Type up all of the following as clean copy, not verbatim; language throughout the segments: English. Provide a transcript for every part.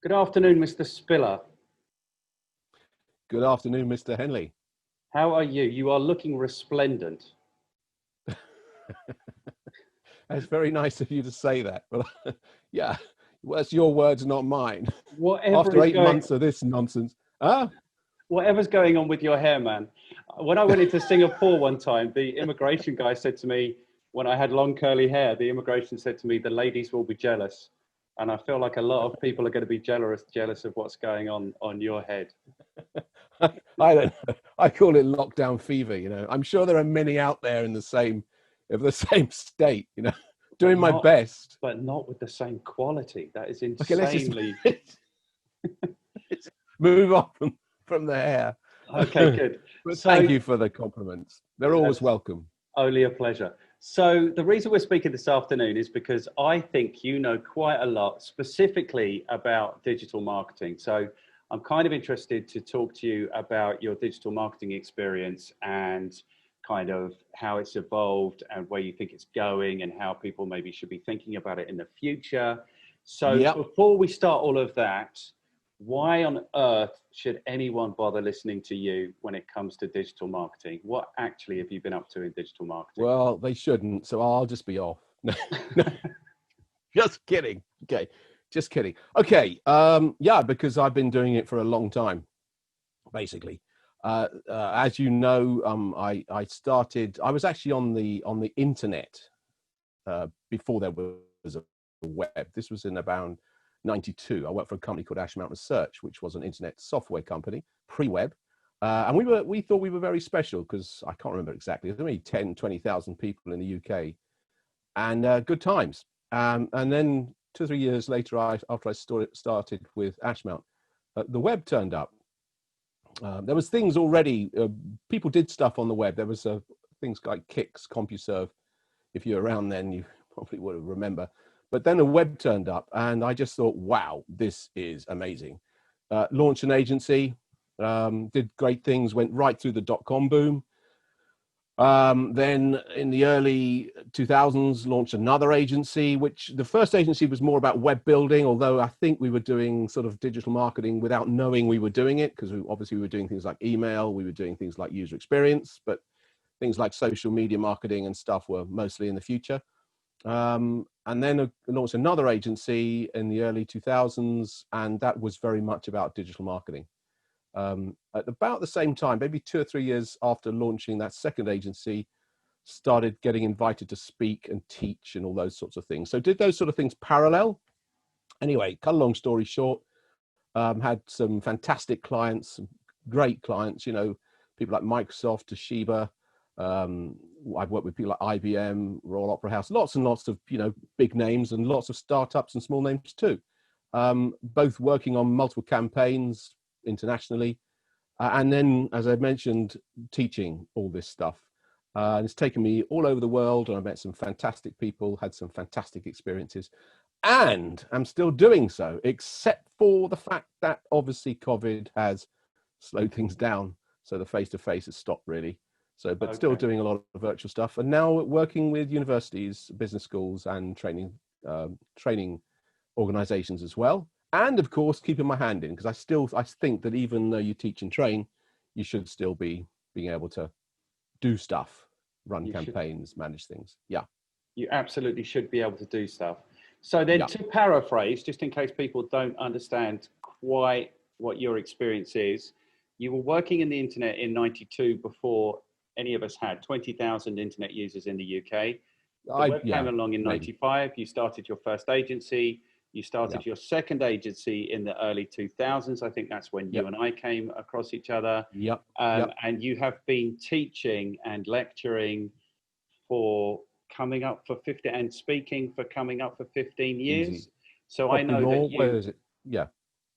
Good afternoon, Mr. Spiller. Good afternoon, Mr. Henley. How are you? You are looking resplendent. It's very nice of you to say that. But yeah, well, it's your words, not mine. Whatever After is 8 months of this nonsense. whatever's going on with your hair, man. When I went into Singapore one time, the immigration guy said to me, when I had long curly hair, the immigration said to me, the ladies will be jealous. And I feel like a lot of people are going to be jealous of what's going on your head. I don't know. I call it lockdown fever. I'm sure there are many out there in the same state. Doing my best. But not with the same quality. That is Okay, insanely. let's move on from the hair. Okay, good. But thank you for the compliments. They're always welcome. Only a pleasure. So the reason we're speaking this afternoon is because I think you know quite a lot specifically about digital marketing. So I'm kind of interested to talk to you about your digital marketing experience and kind of how it's evolved and where you think it's going and how people maybe should be thinking about it in the future. So before we start all of that, why on earth should anyone bother listening to you when it comes to digital marketing? What actually have you been up to in digital marketing? Well, they shouldn't, so I'll just be off. No, just kidding. Okay, just kidding. Okay, yeah, because I've been doing it for a long time, basically. As you know, I was actually on the internet before there was a web. This was in about 92. I worked for a company called Ashmount Research, which was an internet software company, pre-web. And we thought we were very special because I can't remember exactly. There's only 10, 20,000 people in the UK, and good times. And then 2 or 3 years later, after I started with Ashmount, the web turned up. There was things already. People did stuff on the web. There was things like Kix, CompuServe. If you're around then, you probably would remember. But then the web turned up, and I just thought, wow, this is amazing. Launched an agency, did great things, went right through the dot-com boom. Then in the early 2000s, launched another agency, which the first agency was more about web building, although I think we were doing sort of digital marketing without knowing we were doing it, because obviously we were doing things like email, we were doing things like user experience, but things like social media marketing and stuff were mostly in the future. And then launched another agency in the early 2000s, and that was very much about digital marketing. At about the same time, maybe 2 or 3 years after launching that second agency, started getting invited to speak and teach and all those sorts of things. So did those sort of things parallel. Anyway, cut a long story short, had some fantastic clients, some great clients, people like Microsoft, Toshiba. I've worked with people like IBM, Royal Opera House, lots and lots of big names, and lots of startups and small names too. Both working on multiple campaigns internationally, and then, as I mentioned, teaching all this stuff. And it's taken me all over the world, and I've met some fantastic people, had some fantastic experiences, and I'm still doing so, except for the fact that obviously COVID has slowed things down, so the face-to-face has stopped really. So, but still doing a lot of virtual stuff, and now working with universities, business schools, and training organizations as well. And of course, keeping my hand in, because I think that even though you teach and train, you should still be being able to do stuff, run campaigns, manage things. Yeah. You absolutely should be able to do stuff. So then, to paraphrase, just in case people don't understand quite what your experience is, you were working in the internet in 92 before any of us had 20,000 internet users in the UK. The web came along in 95. You started your first agency. You started your second agency in the early 2000s. I think that's when you and I came across each other. And you have been teaching and lecturing for coming up for 50 and speaking for coming up for 15 years. Easy. So Probably I know more. that Where is it? Yeah.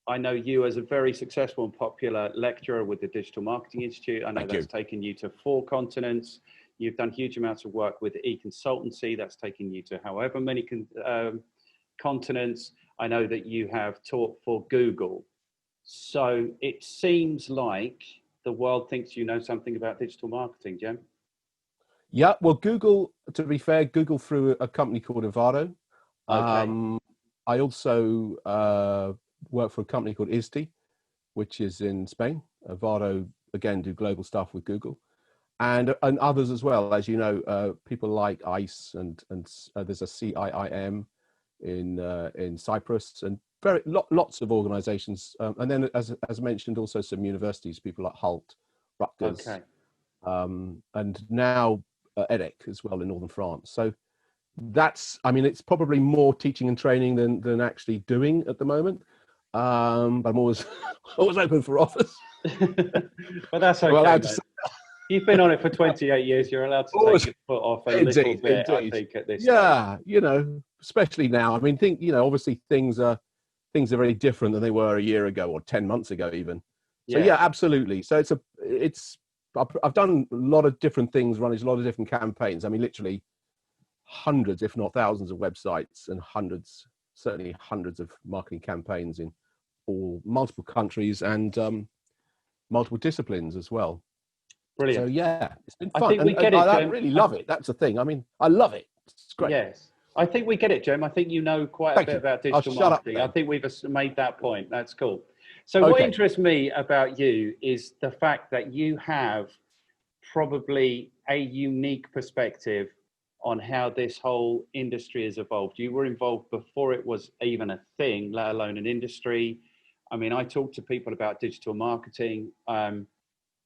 I know you as a very successful and popular lecturer with the Digital Marketing Institute. I know that's taken you to 4 continents. You've done huge amounts of work with e-consultancy. That's taken you to however many continents. I know that you have taught for Google. So it seems like the world thinks you know something about digital marketing, Jem. Yeah, well, Google, to be fair, Google through a company called Avado. I also work for a company called ISTI, which is in Spain. Vado, again, do global stuff with Google. And others as well, as you know, people like ICE and there's a CIIM in Cyprus, and lots of organizations. And then, as mentioned, also some universities, people like Hult, Rutgers, Okay. and now EDEC as well in northern France. So that's, I mean, it's probably more teaching and training than actually doing at the moment. But I'm always always open for offers. But that's okay, allowed man. to You've been on it for 28 years. You're allowed to take your foot off a little bit, I think, at this stage. You know, especially now. I mean, obviously things are very different than they were a year ago or 10 months ago even. So yeah, absolutely. So I've done a lot of different things, running a lot of different campaigns. I mean, literally hundreds, if not thousands of websites, and certainly hundreds of marketing campaigns in multiple countries and multiple disciplines as well. Brilliant. So yeah, it's been fun. I think we get it, I Jem. really love it. That's the thing. I mean, I love it. It's great. Yes. I think we get it, Jem. I think you know quite a bit about digital marketing. I think we've made that point. That's cool. So what interests me about you is the fact that you have probably a unique perspective on how this whole industry has evolved. You were involved before it was even a thing, let alone an industry. I mean, I talk to people about digital marketing.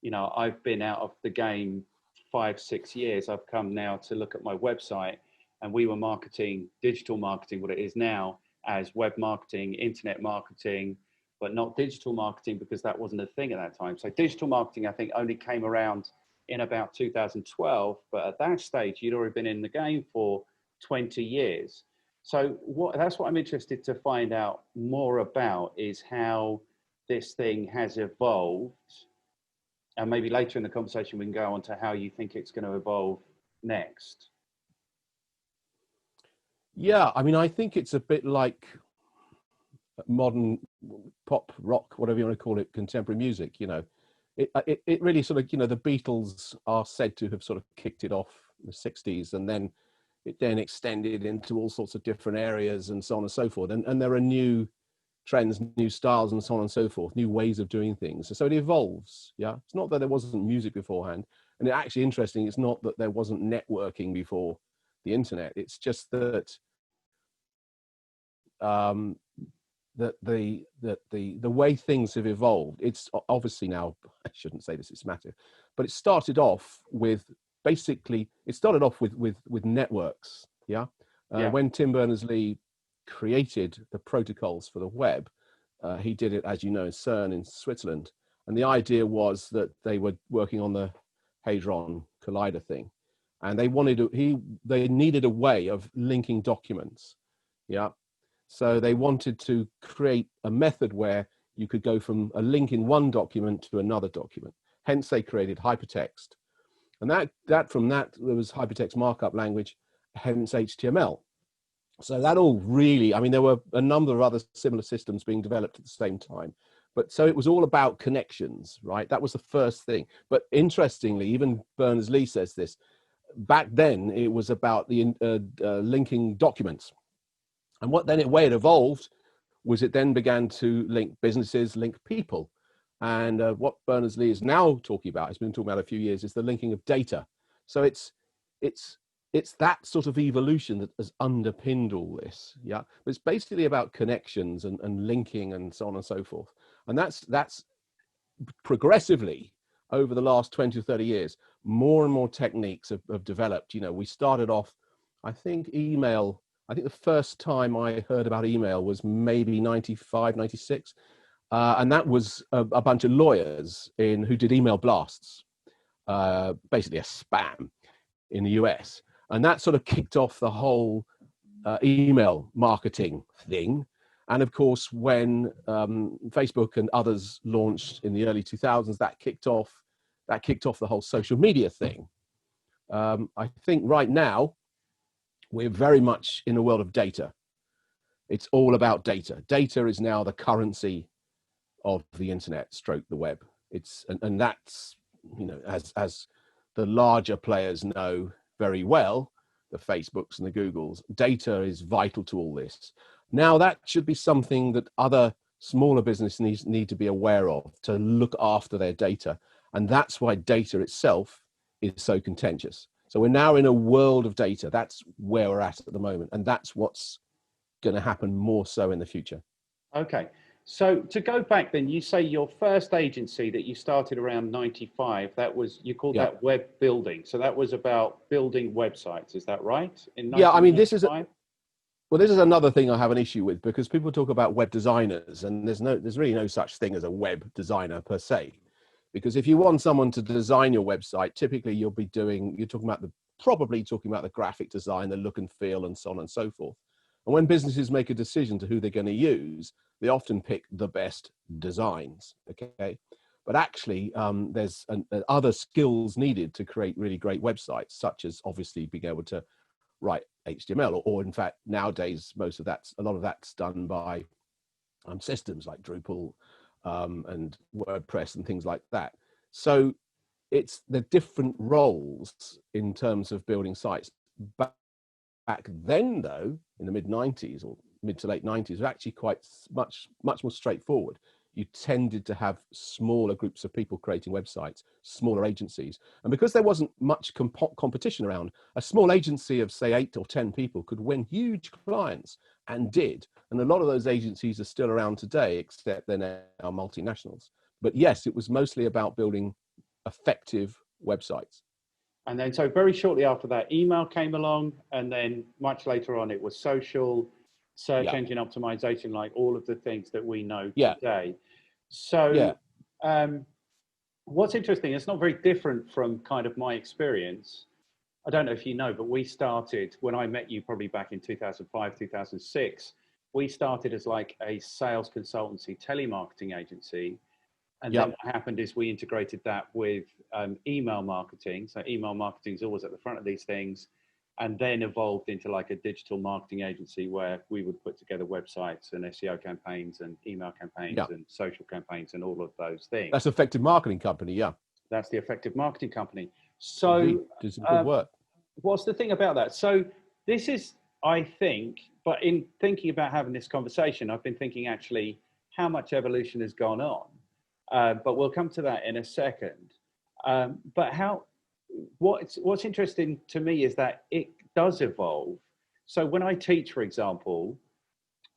You know, I've been out of the game 5-6 years. I've come now to look at my website, and we were marketing, digital marketing, what it is now, as web marketing, internet marketing, but not digital marketing because that wasn't a thing at that time. So digital marketing, I think, only came around in about 2012, but at that stage, you'd already been in the game for 20 years. So that's what I'm interested to find out more about, is how this thing has evolved. And maybe later in the conversation, we can go on to how you think it's going to evolve next. Yeah, I mean, I think it's a bit like modern pop, rock, whatever you want to call it, contemporary music. You know, it really sort of, you know, the Beatles are said to have sort of kicked it off in the 60s, and then it then extended into all sorts of different areas and so on and so forth. And there are new trends, new styles, and so on and so forth, new ways of doing things. So it evolves. Yeah, it's not that there wasn't music beforehand, and it's actually interesting. It's not that there wasn't networking before the internet. It's just that the way things have evolved. It's obviously now, I shouldn't say this, it's massive, but it started off with networks. Yeah, when Tim Berners-Lee created the protocols for the web, he did it, as you know, in CERN in Switzerland, and the idea was that they were working on the Hadron Collider thing, and they needed a way of linking documents. Yeah, so they wanted to create a method where you could go from a link in one document to another document. Hence, they created hypertext, and from that there was hypertext markup language, hence HTML. So that all really, I mean, there were a number of other similar systems being developed at the same time. But so it was all about connections, right? That was the first thing. But interestingly, even Berners-Lee says this, back then it was about the linking documents. And the way it evolved was it then began to link businesses, link people. And what Berners-Lee is now talking about, he's been talking about a few years, is the linking of data. So it's that sort of evolution that has underpinned all this. Yeah, but it's basically about connections and linking and so on and so forth. And that's progressively over the last 20 or 30 years, more and more techniques have developed. You know, we started off, I think the first time I heard about email was maybe 95, 96. And that was a bunch of lawyers who did email blasts, basically a spam in the US. And that sort of kicked off the whole email marketing thing. And of course, when Facebook and others launched in the early 2000s, that kicked off the whole social media thing. I think right now, we're very much in a world of data. It's all about data. Data is now the currency of the internet, stroke the web. And that's, you know, as the larger players know very well, the Facebooks and the Googles, data is vital to all this. Now that should be something that other smaller businesses need to be aware of to look after their data. And that's why data itself is so contentious. So we're now in a world of data. That's where we're at the moment. And that's what's going to happen more so in the future. Okay. So to go back then, you say your first agency that you started around 95, that was, you called that web building. So that was about building websites. Is that right? In Yeah, I mean, this is another thing I have an issue with, because people talk about web designers, and there's really no such thing as a web designer per se. Because if you want someone to design your website, typically you're probably talking about the graphic design, the look and feel, and so on and so forth. And when businesses make a decision to who they're going to use, they often pick the best designs. Okay, but actually, there's other skills needed to create really great websites, such as obviously being able to write HTML, or in fact nowadays a lot of that's done by systems like Drupal and WordPress and things like that. So it's the different roles in terms of building sites. Back then, though, in the mid-90s or mid to late 90s, was actually quite much more straightforward. You tended to have smaller groups of people creating websites, smaller agencies. And because there wasn't much competition around, a small agency of, say, 8 or 10 people could win huge clients, and did. And a lot of those agencies are still around today, except they're now multinationals. But yes, it was mostly about building effective websites. And then, so very shortly after that, email came along, and then much later on, it was social, search engine optimization, like all of the things that we know today. So what's interesting, it's not very different from kind of my experience. I don't know if you know, but we started, when I met you probably back in 2005, 2006, we started as like a sales consultancy, telemarketing agency. And then what happened is we integrated that with email marketing. So email marketing is always at the front of these things, and then evolved into like a digital marketing agency where we would put together websites and SEO campaigns and email campaigns and social campaigns and all of those things. That's Effective Marketing Company, yeah. That's the Effective Marketing Company. So do some good work. What's the thing about that? So this is, I think, but in thinking about having this conversation, I've been thinking actually how much evolution has gone on. But we'll come to that in a second. But what's interesting to me is that it does evolve. So when I teach, for example,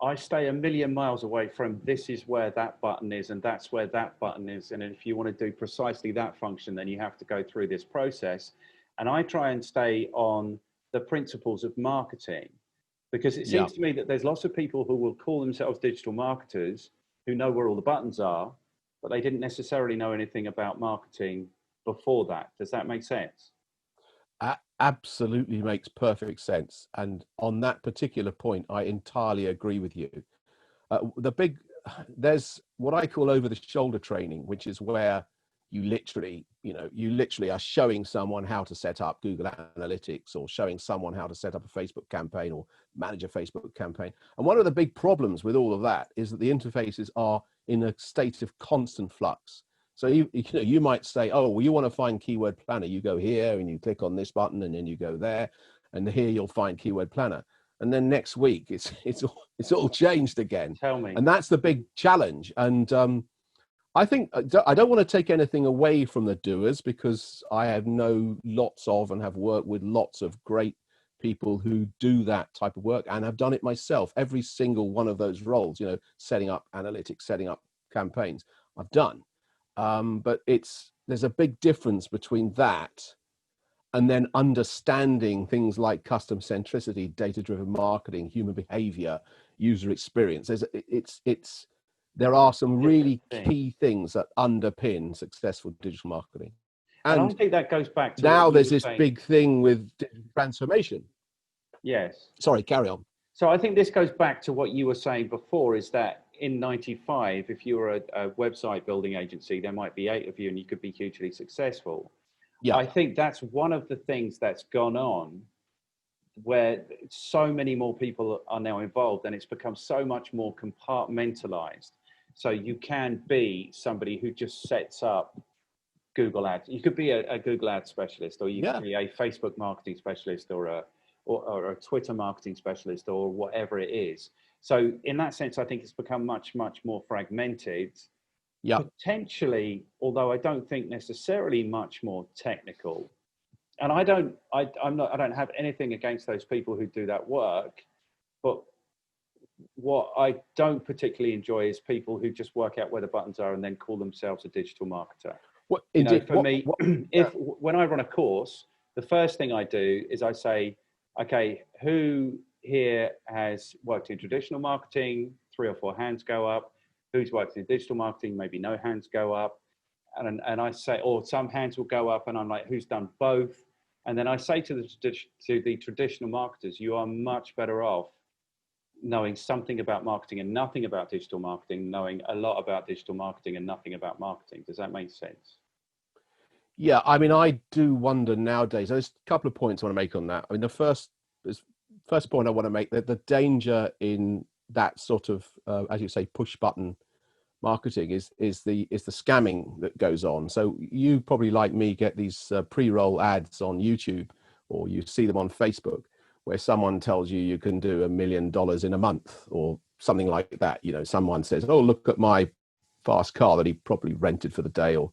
I stay a million miles away from this is where that button is and that's where that button is. And if you want to do precisely that function, then you have to go through this process. And I try and stay on the principles of marketing, because it seems to me that there's lots of people who will call themselves digital marketers who know where all the buttons are, but they didn't necessarily know anything about marketing before that. Does that make sense? Absolutely makes perfect sense. And on that particular point, I entirely agree with you. There's what I call over the shoulder training, which is where you literally are showing someone how to set up Google Analytics, or showing someone how to set up a Facebook campaign or manage a Facebook campaign. And one of the big problems with all of that is that the interfaces are in a state of constant flux. So you might say, oh, well, you want to find Keyword Planner, you go here and you click on this button, and then you go there, and here you'll find Keyword Planner. And then next week it's all changed again. Tell me. And that's the big challenge. And I think I don't want to take anything away from the doers, because I have known lots of and have worked with lots of great people who do that type of work, and have done it myself. Every single one of those roles, setting up analytics, setting up campaigns, I've done. But there's a big difference between that and then understanding things like custom centricity, data-driven marketing, human behavior, user experience. There are some really key things that underpin successful digital marketing. And I think that goes back to now there's this big thing with digital transformation. Yes. Sorry, carry on. So I think this goes back to what you were saying before, is that in 95, if you were a website building agency, there might be 8 of you and you could be hugely successful. Yeah. I think that's one of the things that's gone on, where so many more people are now involved, and it's become so much more compartmentalized. So you can be somebody who just sets up Google Ads. You could be a Google Ads specialist, or you could be a Facebook marketing specialist, or or a Twitter marketing specialist or whatever it is. So in that sense, I think it's become much, much more fragmented. Yeah. Potentially, although I don't think necessarily much more technical. And I don't have anything against those people who do that work, but what I don't particularly enjoy is people who just work out where the buttons are and then call themselves a digital marketer. What, You know, indeed, for me, when I run a course, the first thing I do is I say, okay, who here has worked in traditional marketing? 3 or 4 hands go up. Who's worked in digital marketing? Maybe no hands go up. And I say, or some hands will go up, and I'm like, who's done both? And then I say to the traditional marketers, you are much better off knowing something about marketing and nothing about digital marketing, knowing a lot about digital marketing and nothing about marketing. Does that make sense? Yeah, I mean, I do wonder nowadays. There's a couple of points I want to make on that. I mean, the first point I want to make, that the danger in that sort of, as you say, push button marketing is the scamming that goes on. So you probably, like me, get these pre-roll ads on YouTube, or you see them on Facebook, where someone tells you you can do $1 million in a month or something like that. You know, someone says, oh, look at my fast car that he probably rented for the day, or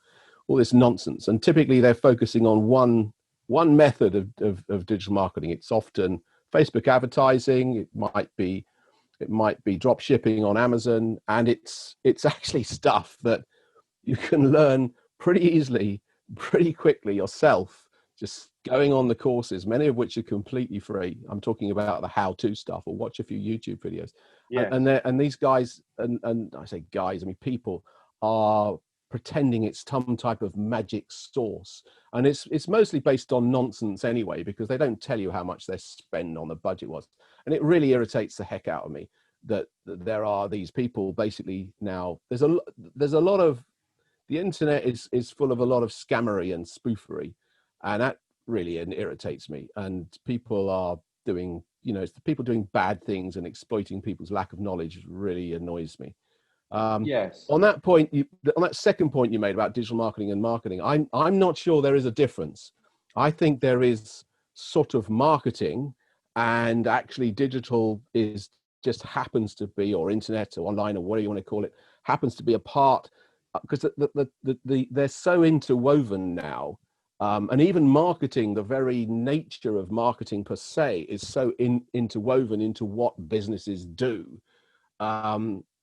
all this nonsense. And typically they're focusing on one method of digital marketing. It's often Facebook advertising. It might be drop shipping on Amazon, and it's actually stuff that you can learn pretty easily, pretty quickly yourself, just going on the courses, many of which are completely free. I'm talking about the how-to stuff, or watch a few YouTube videos. Yes. And these guys, and I say guys, I mean people, are pretending it's some type of magic source, and it's mostly based on nonsense anyway, because they don't tell you how much their spend on the budget was. And it really irritates the heck out of me that there are these people basically now. There's a lot of, the internet is full of a lot of scammery and spoofery, and that really irritates me. And people are doing, you know, it's the people doing bad things and exploiting people's lack of knowledge really annoys me. Yes. On that point, on that second point you made about digital marketing and marketing, I'm not sure there is a difference. I think there is sort of marketing, and actually digital is just happens to be, or internet or online or whatever you want to call it, happens to be a part, because they're so interwoven now. And even marketing, the very nature of marketing per se, is so interwoven into what businesses do.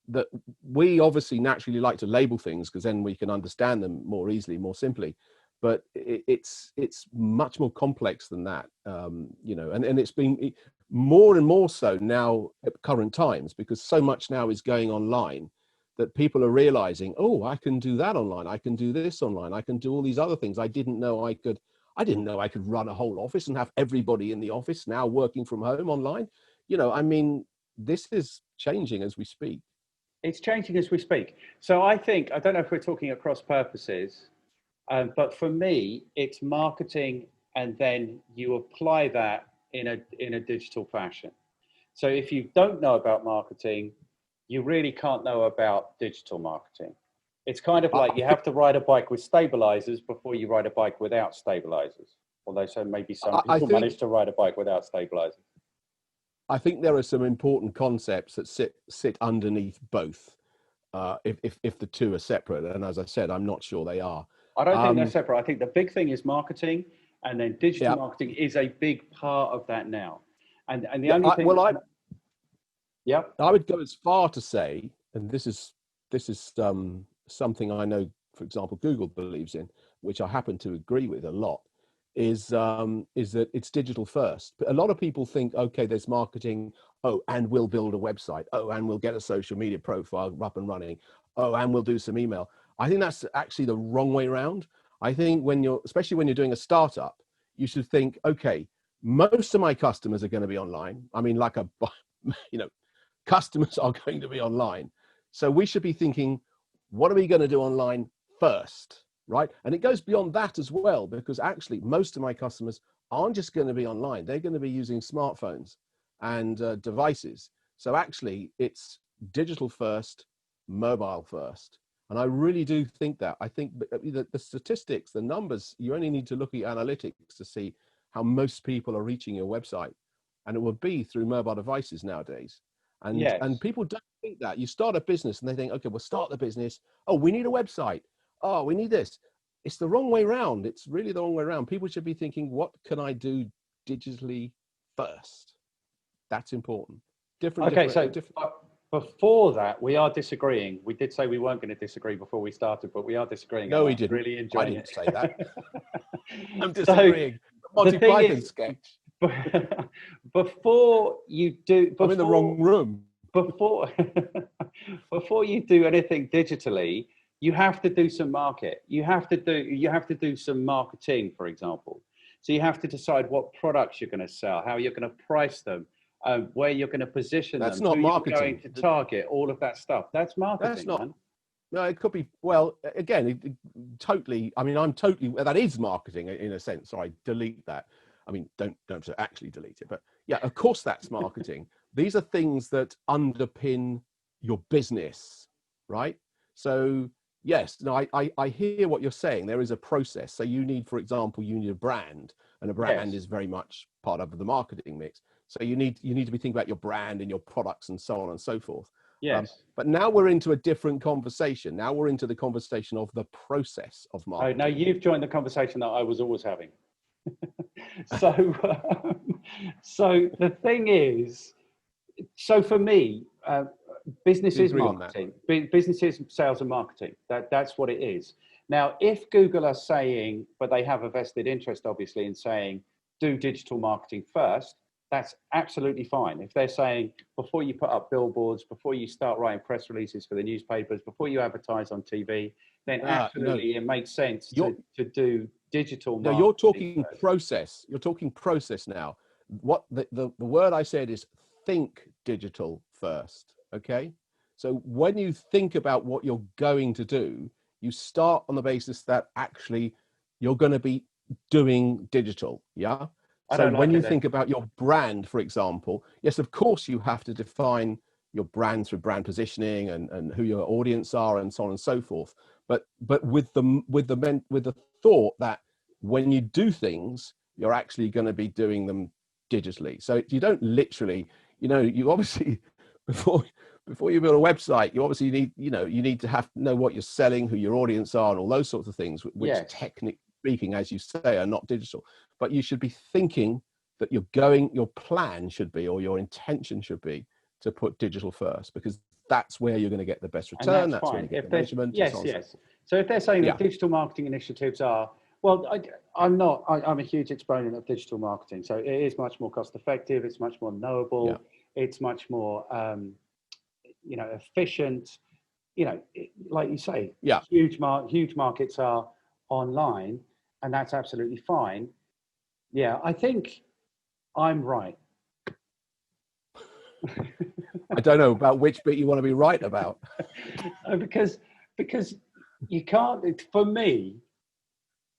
That we obviously naturally like to label things, because then we can understand them more easily, more simply. But it's much more complex than that, you know, and it's been more and more so now at current times, because so much now is going online, that people are realizing, oh, I can do that online, I can do this online, I can do all these other things. I didn't know I could run a whole office and have everybody in the office now working from home online. You know, I mean, this is changing as we speak. It's changing as we speak. So I don't know if we're talking across purposes, but for me, it's marketing, and then you apply that in a digital fashion. So if you don't know about marketing, you really can't know about digital marketing. It's kind of like you have to ride a bike with stabilizers before you ride a bike without stabilizers. Although maybe some people manage to ride a bike without stabilizers. I think there are some important concepts that sit underneath both, if the two are separate. And as I said, I'm not sure they are. I don't think they're separate. I think the big thing is marketing, and then digital marketing is a big part of that now. And the only thing. I would go as far to say, and this is something I know, for example, Google believes in, which I happen to agree with a lot, is that it's digital first. But a lot of people think, okay, there's marketing, oh, and we'll build a website, oh, and we'll get a social media profile up and running, oh, and we'll do some email. I think that's actually the wrong way around. I think especially when you're doing a startup, you should think, okay, most of my customers are going to be online. I mean, customers are going to be online. So we should be thinking, what are we going to do online first, right? And it goes beyond that as well, because actually most of my customers aren't just going to be online. They're going to be using smartphones and devices. So actually it's digital first, mobile first. And I really do think that. I think the statistics, the numbers, you only need to look at analytics to see how most people are reaching your website and it will be through mobile devices nowadays. Yes. And people don't think that. You start a business and they think, okay, we'll start the business. Oh, we need a website. Oh, we need this. It's the wrong way around. It's really the wrong way around. People should be thinking, what can I do digitally first? That's important. Before that, we are disagreeing. We did say we weren't going to disagree before we started, but we are disagreeing. No, we didn't. Really enjoying I didn't say that. I'm disagreeing. Monty Python sketch. Before you do, I'm in the wrong room. Before you do anything digitally, you have to do some you have to do some marketing, for example. So you have to decide what products you're going to sell, how you're going to price them, where you're going to position them. That's not marketing. You're going to target, all of that stuff. That's marketing. That's not. Man. No, it could be. Well, again, totally. I mean, that is marketing in a sense. So I delete that. I mean, don't actually delete it. But yeah, of course, that's marketing. These are things that underpin your business, right? So yes, no, I hear what you're saying. There is a process. So you need, for example, you need a brand, and a brand is very much part of the marketing mix. So you need to be thinking about your brand and your products and so on and so forth. Yes. But now we're into a different conversation. Now we're into the conversation of the process of marketing. Oh, no, you've joined the conversation that I was always having. So the thing is, so for me, business is marketing. Business is sales and marketing. That's what it is. Now, if Google are saying, but they have a vested interest, obviously, in saying, do digital marketing first, that's absolutely fine. If they're saying, before you put up billboards, before you start writing press releases for the newspapers, before you advertise on TV, then absolutely it makes sense to do digital marketing. No, you're talking process. You're talking process now. What the word I said is think digital first, okay? So when you think about what you're going to do, you start on the basis that actually you're going to be doing digital, yeah? So when you think about your brand, for example, yes, of course, you have to define your brand through brand positioning and who your audience are and so on and so forth. But with the thought that when you do things, you're actually going to be doing them digitally. So you don't literally, you obviously before you build a website, you obviously need, you need to know what you're selling, who your audience are, and all those sorts of things, which technically speaking, as you say, are not digital. But you should be thinking that your plan should be, or your intention should be, to put digital first, because that's where you're going to get the best return. That's where you get the measurement. Yes. So if they're saying that digital marketing initiatives are, well, I'm a huge exponent of digital marketing. So it is much more cost effective. It's much more knowable. Yeah. It's much more, efficient. Like you say, huge markets are online, and that's absolutely fine. Yeah, I think I'm right. I don't know about which bit you want to be right about. because you can't, for me,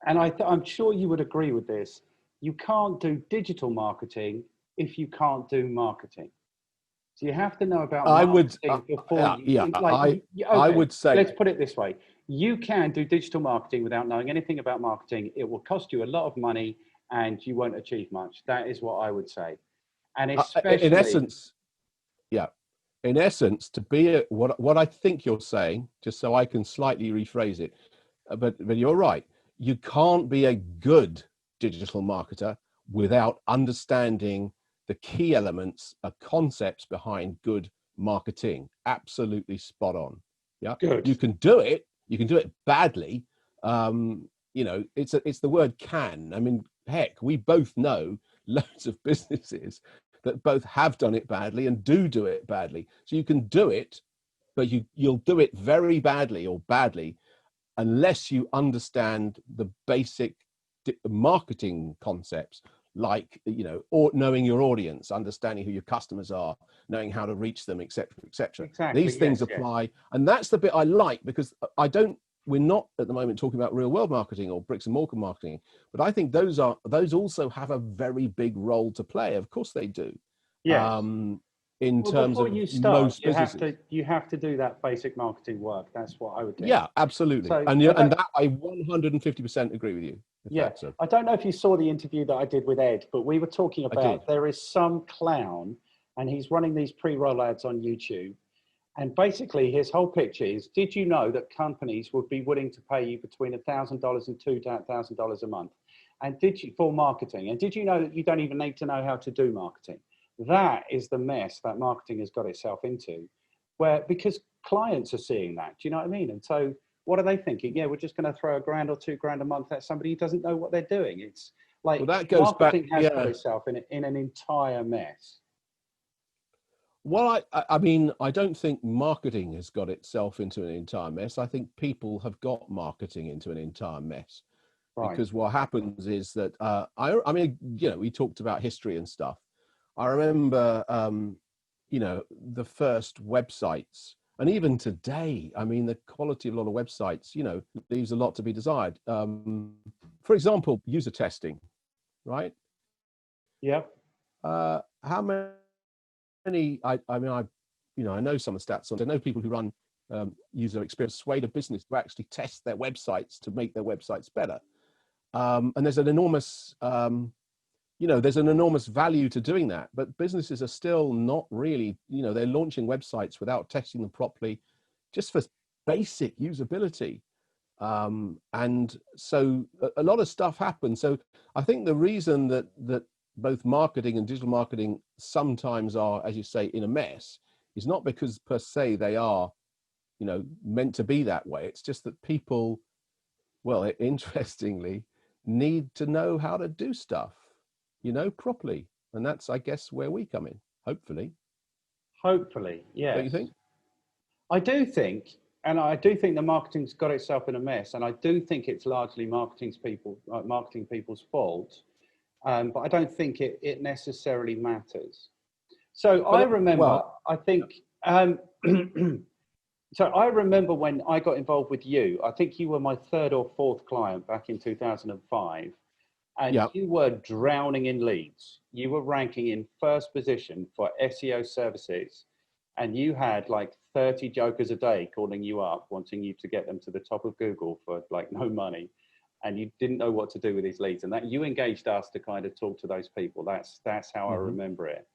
and I'm sure you would agree with this, you can't do digital marketing if you can't do marketing. So you have to know about marketing before I would say, let's put it this way. You can do digital marketing without knowing anything about marketing. It will cost you a lot of money and you won't achieve much. That is what I would say. And especially in essence, to be what I think you're saying, just so I can slightly rephrase it, but you're right. You can't be a good digital marketer without understanding the key elements, concepts behind good marketing. Absolutely spot on. Yeah, good. You can do it. You can do it badly. It's the word can. I mean, heck, we both know loads of businesses that both have done it badly and do it badly. So you can do it, but you'll do it very badly or badly unless you understand the basic marketing concepts, like, or knowing your audience, understanding who your customers are, knowing how to reach them, etc., etc. Exactly. These things apply. And that's the bit I like, because we're not at the moment talking about real world marketing or bricks and mortar marketing, but I think those also have a very big role to play. Of course they do. Yes. in Well, terms before of you start, most businesses. you have to do that basic marketing work. That's what I would do. Yeah, absolutely. So And that I 150% agree with you. If yeah, that's so. I don't know if you saw the interview that I did with Ed, but we were talking I did. about there is some clown and he's running these pre-roll ads on YouTube. And basically his whole pitch is, did you know that companies would be willing to pay you between $1,000 and $2,000 a month? And did you, for marketing? And did you know that you don't even need to know how to do marketing? That is the mess that marketing has got itself into, where because clients are seeing that, do you know what I mean? And so what are they thinking? Yeah, we're just going to throw $1,000 or $2,000 a month at somebody who doesn't know what they're doing. It's Well, like that goes back. marketing has got Yeah. itself in an entire mess. Well, I mean, I don't think marketing has got itself into an entire mess. I think people have got marketing into an entire mess. Right. Because what happens is that I mean, you know, we talked about history and stuff. I remember, you know, the first websites, and even today, I mean, the quality of a lot of websites, you know, leaves a lot to be desired. For example, user testing, right? Yep. How many? I mean, you know, I know some of the stats. I know people who run user experience, persuade a business to actually test their websites to make their websites better. And there's an enormous, you know, there's an enormous value to doing that. But businesses are still not really, you know, they're launching websites without testing them properly, just for basic usability. And so a lot of stuff happens. So I think the reason that both marketing and digital marketing sometimes are, as you say, in a mess, is not because per se they are, you know, meant to be that way. It's just that people, well, interestingly, need to know how to do stuff, you know, properly. And that's, I guess, where we come in, hopefully. Hopefully, Don't you yes. think? I do think, and I do think the marketing's got itself in a mess, and I do think it's largely marketing people's fault. But I don't think it necessarily matters. So I But, remember, well, I think, so I remember when I got involved with you, I think you were my third or fourth client back in 2005, and yeah. you were drowning in leads. You were ranking in first position for SEO services, and you had like 30 jokers a day calling you up, wanting you to get them to the top of Google for like no money. And you didn't know what to do with these leads, and that you engaged us to kind of talk to those people. That's how I Mm-hmm. remember it.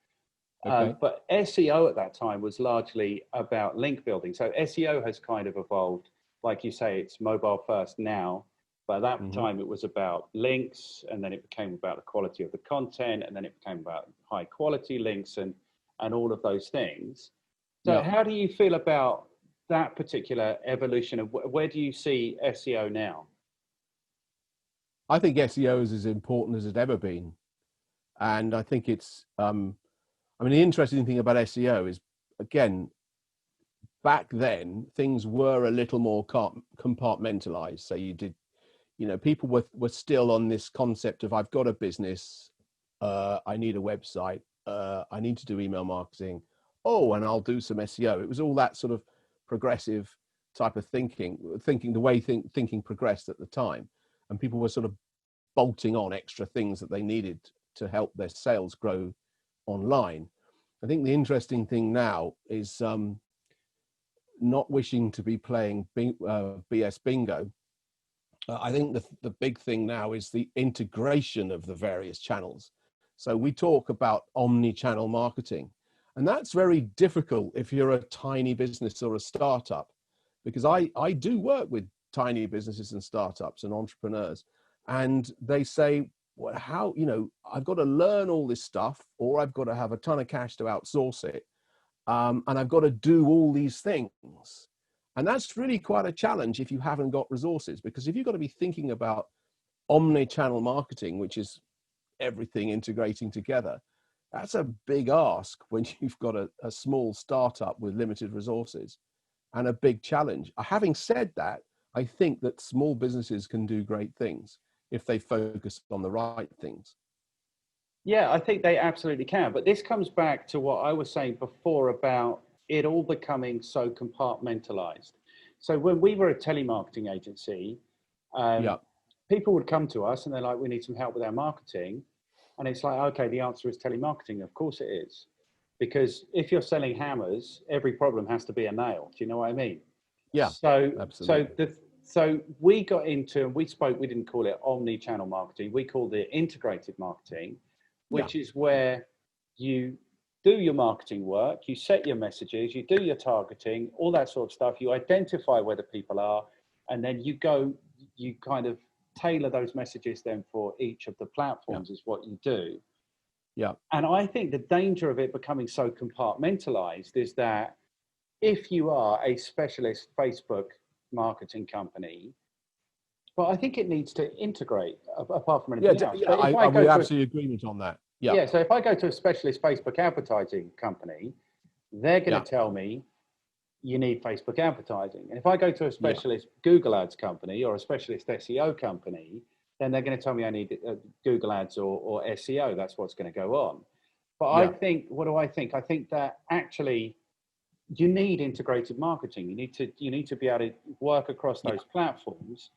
Okay. But SEO at that time was largely about link building. So SEO has kind of evolved. Like you say, it's mobile first now. But at that Mm-hmm. time, it was about links, and then it became about the quality of the content, and then it became about high quality links and all of those things. So Yeah. how do you feel about that particular evolution of where do you see SEO now? I think SEO is as important as it's ever been. And I think it's, I mean, the interesting thing about SEO is, again, back then, things were a little more compartmentalized. So you did, you know, people were still on this concept of, I've got a business, I need a website, I need to do email marketing. Oh, and I'll do some SEO. It was all that sort of progressive type of thinking the way thinking progressed at the time. And people were sort of bolting on extra things that they needed to help their sales grow online. I think the interesting thing now is not wishing to be playing BS bingo. I think the big thing now is the integration of the various channels. So we talk about omni-channel marketing, and that's very difficult if you're a tiny business or a startup, because I do work with tiny businesses and startups and entrepreneurs, and they say, well, how, you know, I've got to learn all this stuff, or I've got to have a ton of cash to outsource it, and I've got to do all these things. And that's really quite a challenge if you haven't got resources, because if you've got to be thinking about omni-channel marketing, which is everything integrating together, that's a big ask when you've got a small startup with limited resources, and a big challenge. Having said that, I think that small businesses can do great things if they focus on the right things. Yeah, I think they absolutely can. But this comes back to what I was saying before about it all becoming so compartmentalized. So when we were a telemarketing agency, um, Yeah. people would come to us and they're like, we need some help with our marketing. And it's like, okay, the answer is telemarketing. Of course it is. because if you're selling hammers, every problem has to be a nail. Do you know what I mean? Yeah, So, absolutely. so we got into, and we spoke, we didn't call it omni-channel marketing. We called it integrated marketing, which is where you do your marketing work, you set your messages, you do your targeting, all that sort of stuff. You identify where the people are, and then you kind of tailor those messages then for each of the platforms is what you do. Yeah. And I think the danger of it becoming so compartmentalized is that if you are a specialist Facebook marketing company, but I think it needs to integrate apart from anything else. Yeah, But if I go would to absolutely agreement on that. Yeah. yeah, so if I go to a specialist Facebook advertising company, they're going to tell me you need Facebook advertising. And if I go to a specialist Google Ads company or a specialist SEO company, then they're going to tell me I need Google Ads or SEO. That's what's going to go on. But I think, what do I think? I think that actually you need integrated marketing. You need to be able to work across those platforms.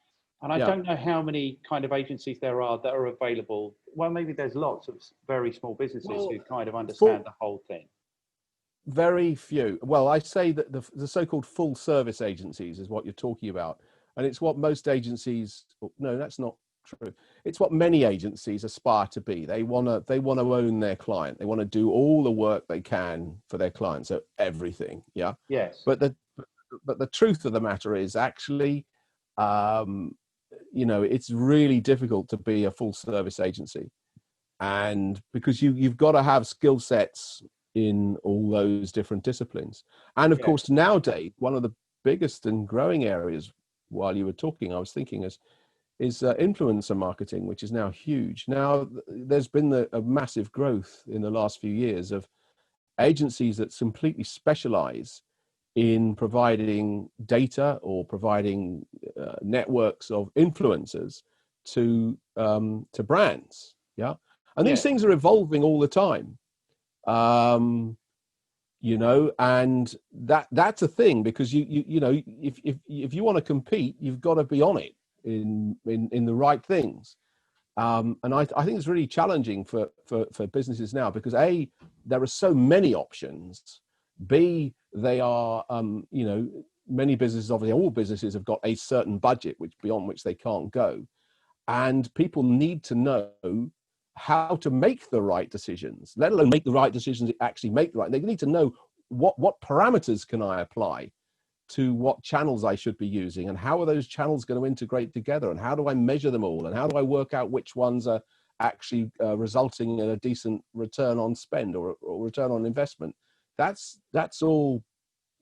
And I don't know how many kind of agencies there are that are available. Well, maybe there's lots of very small businesses who kind of understand the whole thing. Very few. Well, I say that the so-called full service agencies is what you're talking about. And it's what most agencies, no, that's not true. It's what many agencies aspire to be. They want to own their client. They want to do all the work they can for their client. So everything. Yeah. Yes. But the truth of the matter is actually, it's really difficult to be a full service agency. And because you've got to have skill sets in all those different disciplines. And of course, nowadays, one of the biggest and growing areas, while you were talking, I was thinking is influencer marketing, which is now huge. Now, there's been a massive growth in the last few years of agencies that completely specialize in providing data or providing networks of influencers to brands. Yeah. And these things are evolving all the time. And that's a thing, because if you want to compete, you've got to be on it in the right things. And I think it's really challenging for businesses now, because A, there are so many options. B, they are, many businesses, obviously all businesses have got a certain budget beyond which they can't go. And people need to know how to make the right decisions, let alone make the right decisions, actually make the right. They need to know what parameters can I apply to what channels I should be using, and how are those channels going to integrate together, and how do I measure them all, and how do I work out which ones are actually resulting in a decent return on spend or return on investment. That's all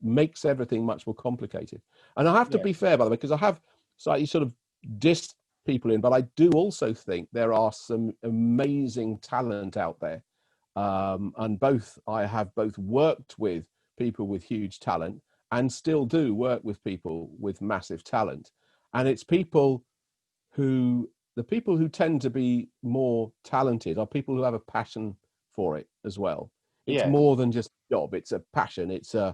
makes everything much more complicated. And I have to be fair, by the way, because I have slightly sort of dissed people in, but I do also think there are some amazing talent out there. And I have both worked with people with huge talent and still do work with people with massive talent. And it's the people who tend to be more talented are people who have a passion for it as well. It's more than just a job. It's a passion. It's I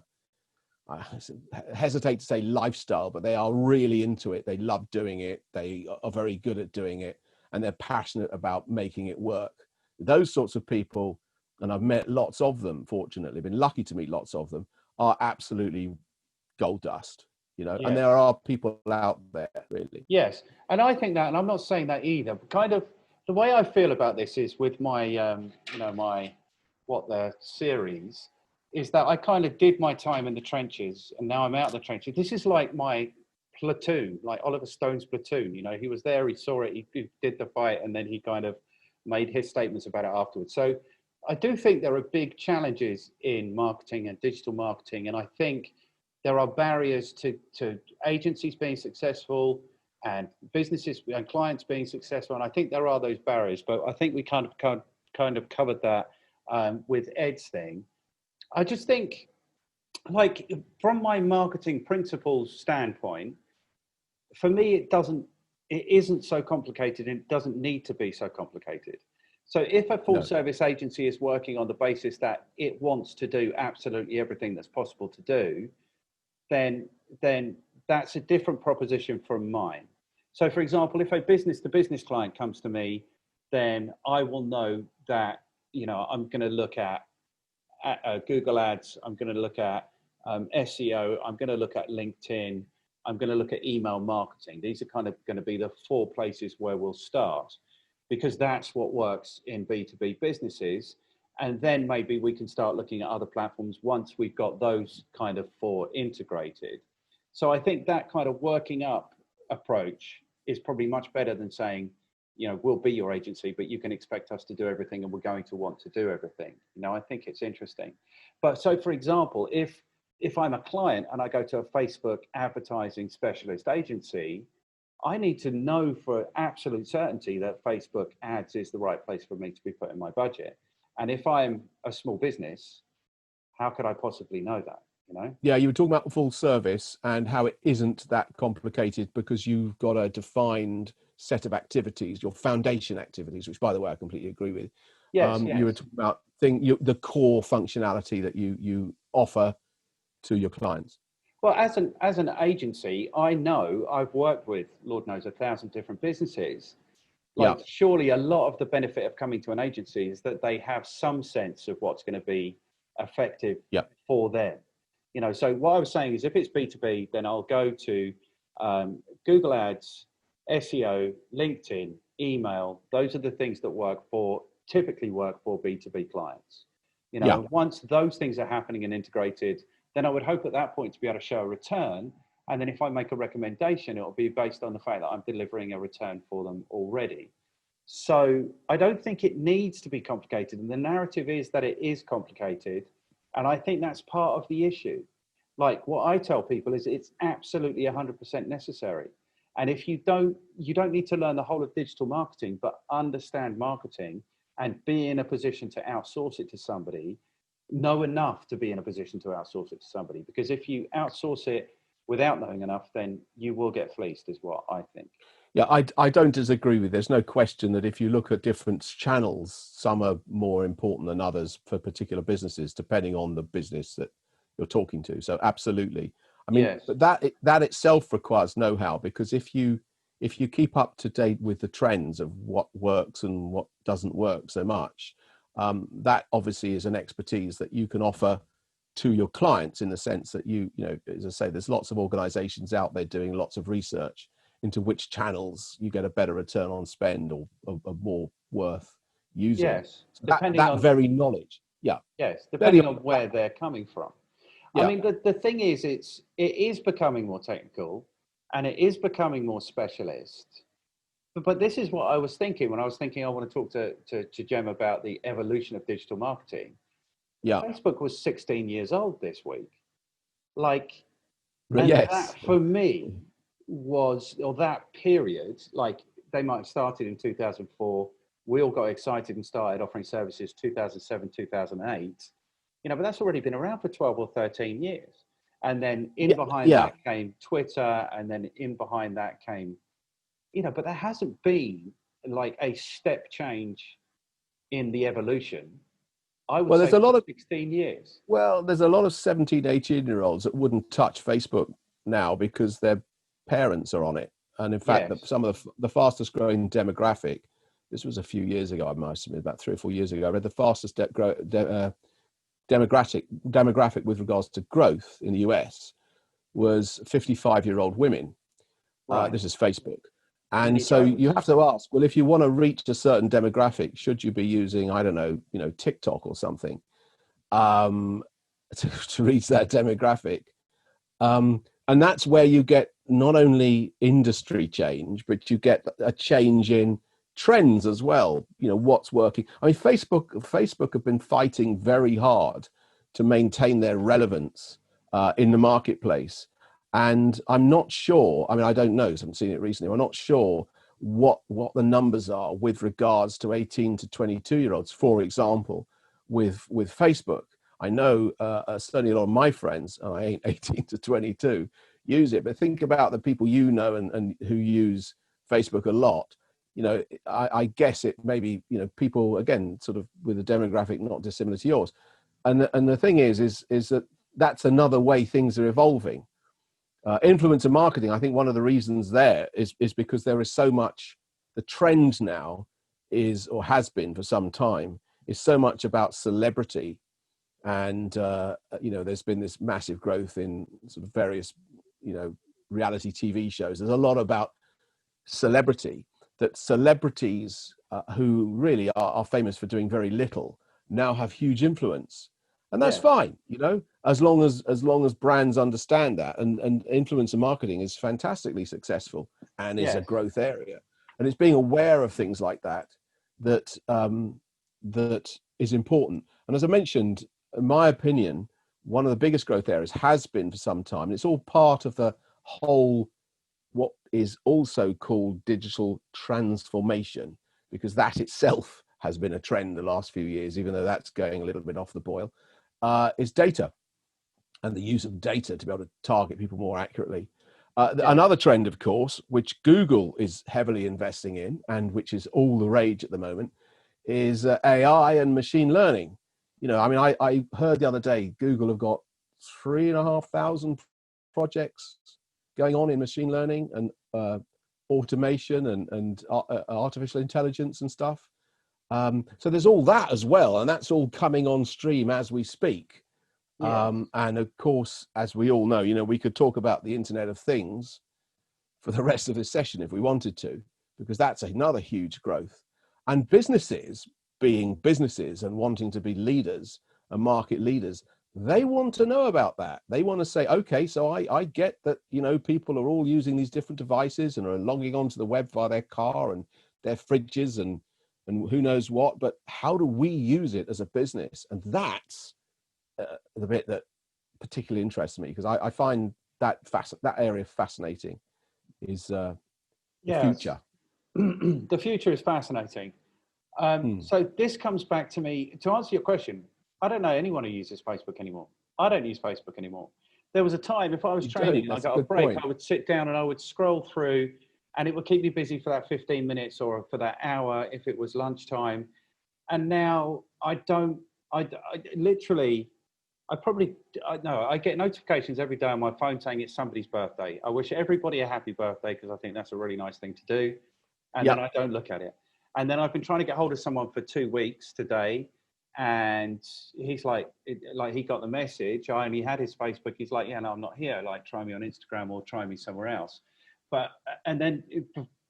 hesitate to say lifestyle, but they are really into it. They love doing it. They are very good at doing it, and they're passionate about making it work. Those sorts of people, and I've met lots of them, fortunately, been lucky to meet lots of them, are absolutely gold dust, and there are people out there, really. Yes. And I think that, and I'm not saying that either, but kind of the way I feel about this is with my, my What the series, is that I kind of did my time in the trenches, and now I'm out of the trenches. This is like my platoon, like Oliver Stone's platoon. He was there, he saw it, he did the fight, and then he kind of made his statements about it afterwards. So I do think there are big challenges in marketing and digital marketing, and I think there are barriers to agencies being successful and businesses and clients being successful. And I think there are those barriers, but I think we kind of covered that with Ed's thing. I just think, like, from my marketing principles standpoint, for me, it isn't so complicated, and it doesn't need to be so complicated. So if a full service agency is working on the basis that it wants to do absolutely everything that's possible to do, then that's a different proposition from mine. So for example, if a business to business client comes to me, then I will know that, I'm going to look at Google Ads. I'm going to look at SEO. I'm going to look at LinkedIn. I'm going to look at email marketing. These are kind of going to be the 4 places where we'll start, because that's what works in B2B businesses. And then maybe we can start looking at other platforms once we've got those kind of 4 integrated. So I think that kind of working up approach is probably much better than saying, you know, we'll be your agency, but you can expect us to do everything and we're going to want to do everything. You know, I think it's interesting. But so, for example, if I'm a client and I go to a Facebook advertising specialist agency, I need to know for absolute certainty that Facebook ads is the right place for me to be putting my budget. And if I'm a small business, how could I possibly know that? You know? Yeah, you were talking about full service and how it isn't that complicated because you've got a defined set of activities, your foundation activities, which, by the way, I completely agree with. Yes, yes. You were talking about the core functionality that you offer to your clients. Well, as an agency, I know I've worked with, Lord knows, 1,000 different businesses. Like, surely a lot of the benefit of coming to an agency is that they have some sense of what's going to be effective for them. You know, so what I was saying is if it's B2B, then I'll go to Google Ads, SEO, LinkedIn, email. Those are the things that typically work for B2B clients. You know, once those things are happening and integrated, then I would hope at that point to be able to show a return. And then if I make a recommendation, it'll be based on the fact that I'm delivering a return for them already. So I don't think it needs to be complicated. And the narrative is that it is complicated. And I think that's part of the issue. Like, what I tell people is it's absolutely 100% necessary. And if you don't need to learn the whole of digital marketing, but understand marketing and be in a position to outsource it to somebody, know enough to be in a position to outsource it to somebody. Because if you outsource it without knowing enough, then you will get fleeced, is what I think. Yeah, I don't disagree with. There's no question that if you look at different channels, some are more important than others for particular businesses, depending on the business that you're talking to. So absolutely. I mean, but that itself requires know-how, because if you keep up to date with the trends of what works and what doesn't work so much, that obviously is an expertise that you can offer to your clients, in the sense that you know, as I say, there's lots of organizations out there doing lots of research into which channels you get a better return on spend or more worth using. Yes, so that very knowledge. Yeah. Yes, depending on where they're coming from. Yeah. I mean, the thing is, it is becoming more technical and it is becoming more specialist. But this is what I was thinking when I was thinking I want to talk to Jem about the evolution of digital marketing. Yeah. Facebook was 16 years old this week. Like, that for me was, or that period, like they might have started in 2004. We all got excited and started offering services 2007, 2008. You know, but that's already been around for 12 or 13 years. And then behind that came Twitter, and then in behind that came, you know, but there hasn't been like a step change in the evolution. I would say there's a lot of 16 years. Well, there's a lot of 17, 18-year-olds that wouldn't touch Facebook now because their parents are on it. And in fact, some of the fastest growing demographic, this was a few years ago, I must admit, about 3 or 4 years ago, I read the fastest demographic with regards to growth in the US was 55-year-old women. Right. This is Facebook. And so you have to ask, well, if you want to reach a certain demographic, should you be using, I don't know, TikTok or something to reach that demographic? And that's where you get not only industry change, but you get a change in trends as well. You know, what's working. I mean, Facebook have been fighting very hard to maintain their relevance in the marketplace. And I'm not sure, I mean, I don't know, because I haven't seen it recently. I'm not sure what the numbers are with regards to 18 to 22-year-olds, for example, with Facebook. I know certainly a lot of my friends, I ain't 18 to 22, use it. But think about the people you know and who use Facebook a lot. You know, I guess it maybe, people, again, sort of with a demographic not dissimilar to yours. And the thing is that that's another way things are evolving. Influencer marketing, I think one of the reasons there is because there is so much, the trend now is, or has been for some time, is so much about celebrity and there's been this massive growth in sort of various reality TV shows. There's a lot about celebrity, that celebrities who really are famous for doing very little now have huge influence, and that's fine, as long as brands understand that, and influencer marketing is fantastically successul and is a growth area, and it's being aware of things like that that is important. And as I mentioned, in my opinion, one of the biggest growth areas has been for some time, and it's all part of the whole what is also called digital transformation, because that itself has been a trend the last few years, even though that's going a little bit off the boil, is data and the use of data to be able to target people more accurately. Another trend, of course, which Google is heavily investing in and which is all the rage at the moment, is AI and machine learning. I heard the other day, Google have got 3,500 projects going on in machine learning and automation and artificial intelligence and stuff. So there's all that as well, and that's all coming on stream as we speak. And of course, as we all know, we could talk about the Internet of Things for the rest of this session if we wanted to, because that's another huge growth. And businesses, being businesses and wanting to be leaders and market leaders, they want to know about that. They want to say, okay, so I get that, people are all using these different devices and are logging onto the web via their car and their fridges and who knows what, but how do we use it as a business? And that's the bit that particularly interests me, because I find that area fascinating, is the future. The future is fascinating. So this comes back to me, to answer your question, I don't know anyone who uses Facebook anymore. I don't use Facebook anymore. There was a time, if I was training and I got a break, I would sit down and I would scroll through, and it would keep me busy for that 15 minutes or for that hour if it was lunchtime. And now I get notifications every day on my phone saying it's somebody's birthday. I wish everybody a happy birthday because I think that's a really nice thing to do. And then I don't look at it. And then I've been trying to get hold of someone for 2 weeks today. And he's like he got the message. I only had his Facebook. He's like, yeah, no, I'm not here. Like, try me on Instagram or try me somewhere else. But, and then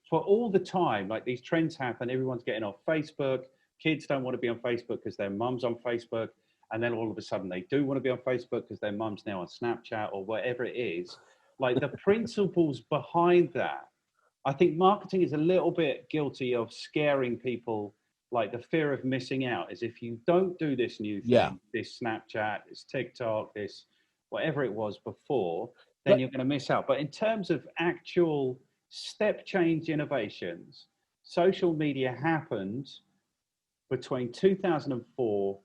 for all the time, like these trends happen, everyone's getting off Facebook. Kids don't want to be on Facebook because their mum's on Facebook. And then all of a sudden they do want to be on Facebook because their mum's now on Snapchat or whatever it is. Like the principles behind that, I think marketing is a little bit guilty of scaring people, like the fear of missing out, is if you don't do this new thing, this Snapchat, this TikTok, this whatever it was before, then you're going to miss out. But in terms of actual step change innovations, social media happened between 2004,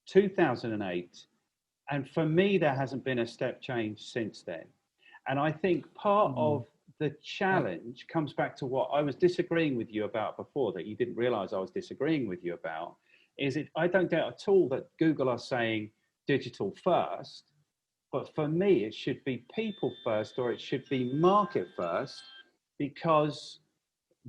2008. And for me, there hasn't been a step change since then. And I think part of the challenge comes back to what I was disagreeing with you about before, that you didn't realize I was disagreeing with you about, is I don't doubt at all that Google are saying digital first, but for me, it should be people first, or it should be market first, because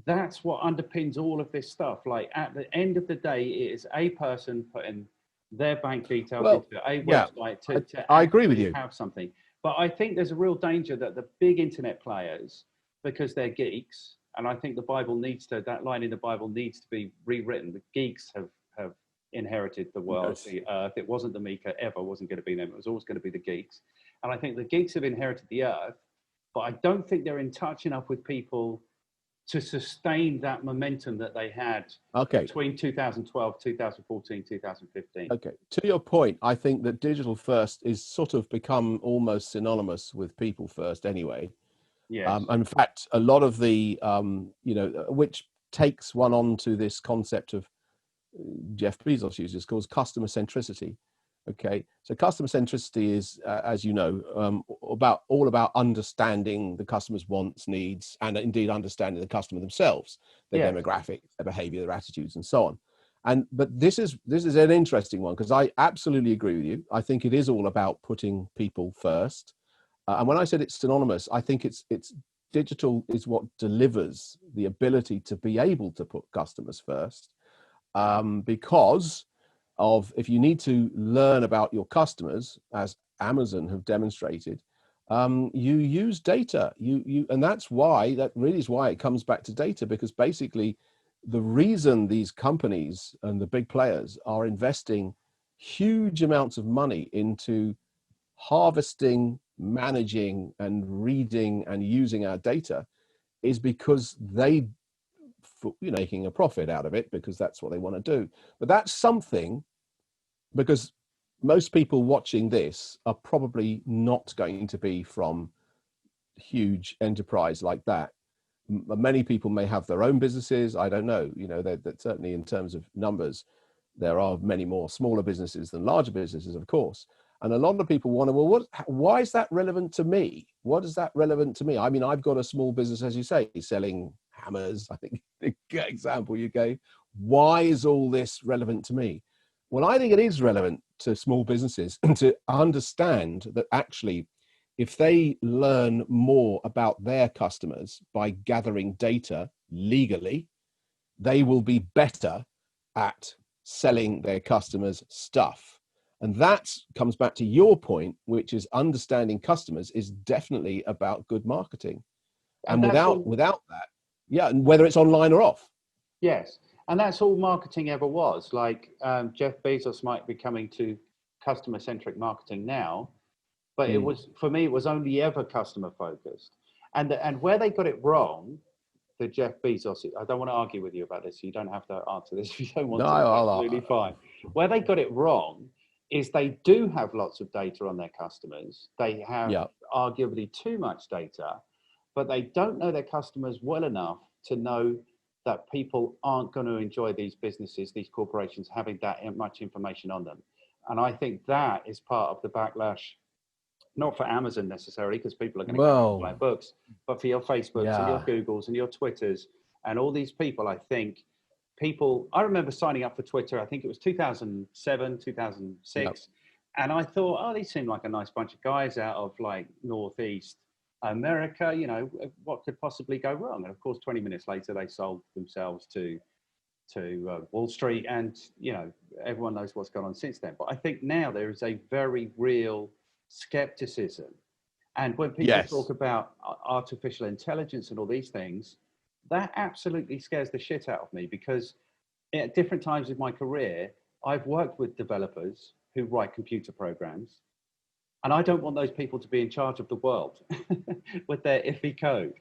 that's what underpins all of this stuff. Like at the end of the day, it is a person putting their bank details into a website to I agree with you. Have something. But I think there's a real danger that the big internet players, because they're geeks, and I think that line in the Bible needs to be rewritten. The geeks have inherited the world, the earth. It wasn't the meek, ever wasn't going to be them. It was always going to be the geeks. And I think the geeks have inherited the earth, but I don't think they're in touch enough with people to sustain that momentum that they had between 2012, 2014, 2015. Okay, to your point, I think that digital first is sort of become almost synonymous with people first anyway. Yes. In fact, a lot of the, which takes one on to this concept of Jeff Bezos uses, called customer centricity. Okay, so customer centricity is, as you know, all about understanding the customer's wants, needs, and indeed understanding the customer themselves, their demographic, their behavior, their attitudes, and so on. But this is an interesting one, because I absolutely agree with you. I think it is all about putting people first. And when I said it's synonymous, I think it's digital is what delivers the ability to be able to put customers first, because of if you need to learn about your customers, as Amazon have demonstrated, you use data. And that really is why it comes back to data, because basically the reason these companies and the big players are investing huge amounts of money into harvesting, managing, and reading and using our data is because they, making a profit out of it, because that's what they want to do. But that's something, because most people watching this are probably not going to be from huge enterprise like that. Many people may have their own businesses. I don't know, that certainly in terms of numbers, there are many more smaller businesses than larger businesses, of course. And a lot of people wonder, well, why is that relevant to me? What is that relevant to me? I mean, I've got a small business, as you say, selling hammers, I think the example you gave. Why is all this relevant to me? Well, I think it is relevant to small businesses to understand that actually, if they learn more about their customers by gathering data legally, they will be better at selling their customers stuff. And that comes back to your point, which is understanding customers is definitely about good marketing. And without that, yeah, and whether it's online or off. Yes. And that's all marketing ever was. Like Jeff Bezos might be coming to customer-centric marketing now, but it was, for me, it was only ever customer focused. And where they got it wrong, the Jeff Bezos, I don't want to argue with you about this. You don't have to answer this if you don't want to. Absolutely fine. Where they got it wrong is they do have lots of data on their customers. They have arguably too much data, but they don't know their customers well enough to know that people aren't going to enjoy these businesses, these corporations having that much information on them. And I think that is part of the backlash, not for Amazon necessarily, because people are going to go buy books, but for your Facebooks and your Googles and your Twitters and all these people. I think I remember signing up for Twitter, I think it was 2007, 2006. And I thought, oh, these seem like a nice bunch of guys out of like Northeast America, what could possibly go wrong? And of course, 20 minutes later, they sold themselves to Wall Street, and everyone knows what's gone on since then. But I think now there is a very real skepticism, and when people talk about artificial intelligence and all these things, that absolutely scares the shit out of me, because at different times in my career, I've worked with developers who write computer programs. And I don't want those people to be in charge of the world with their iffy code,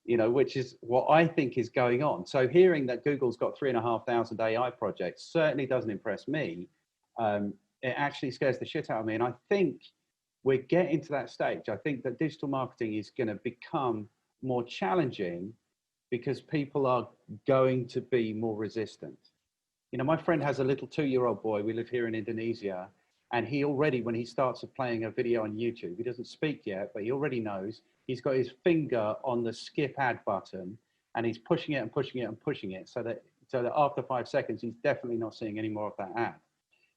which is what I think is going on. So hearing that Google's got 3,500 AI projects certainly doesn't impress me. It actually scares the shit out of me. And I think we're getting to that stage. I think that digital marketing is going to become more challenging because people are going to be more resistant. My friend has a little 2-year-old boy. We live here in Indonesia. And he already, when he starts playing a video on YouTube, he doesn't speak yet, but he already knows. He's got his finger on the skip ad button, and he's pushing it and pushing it and pushing it, so that after 5 seconds, he's definitely not seeing any more of that ad.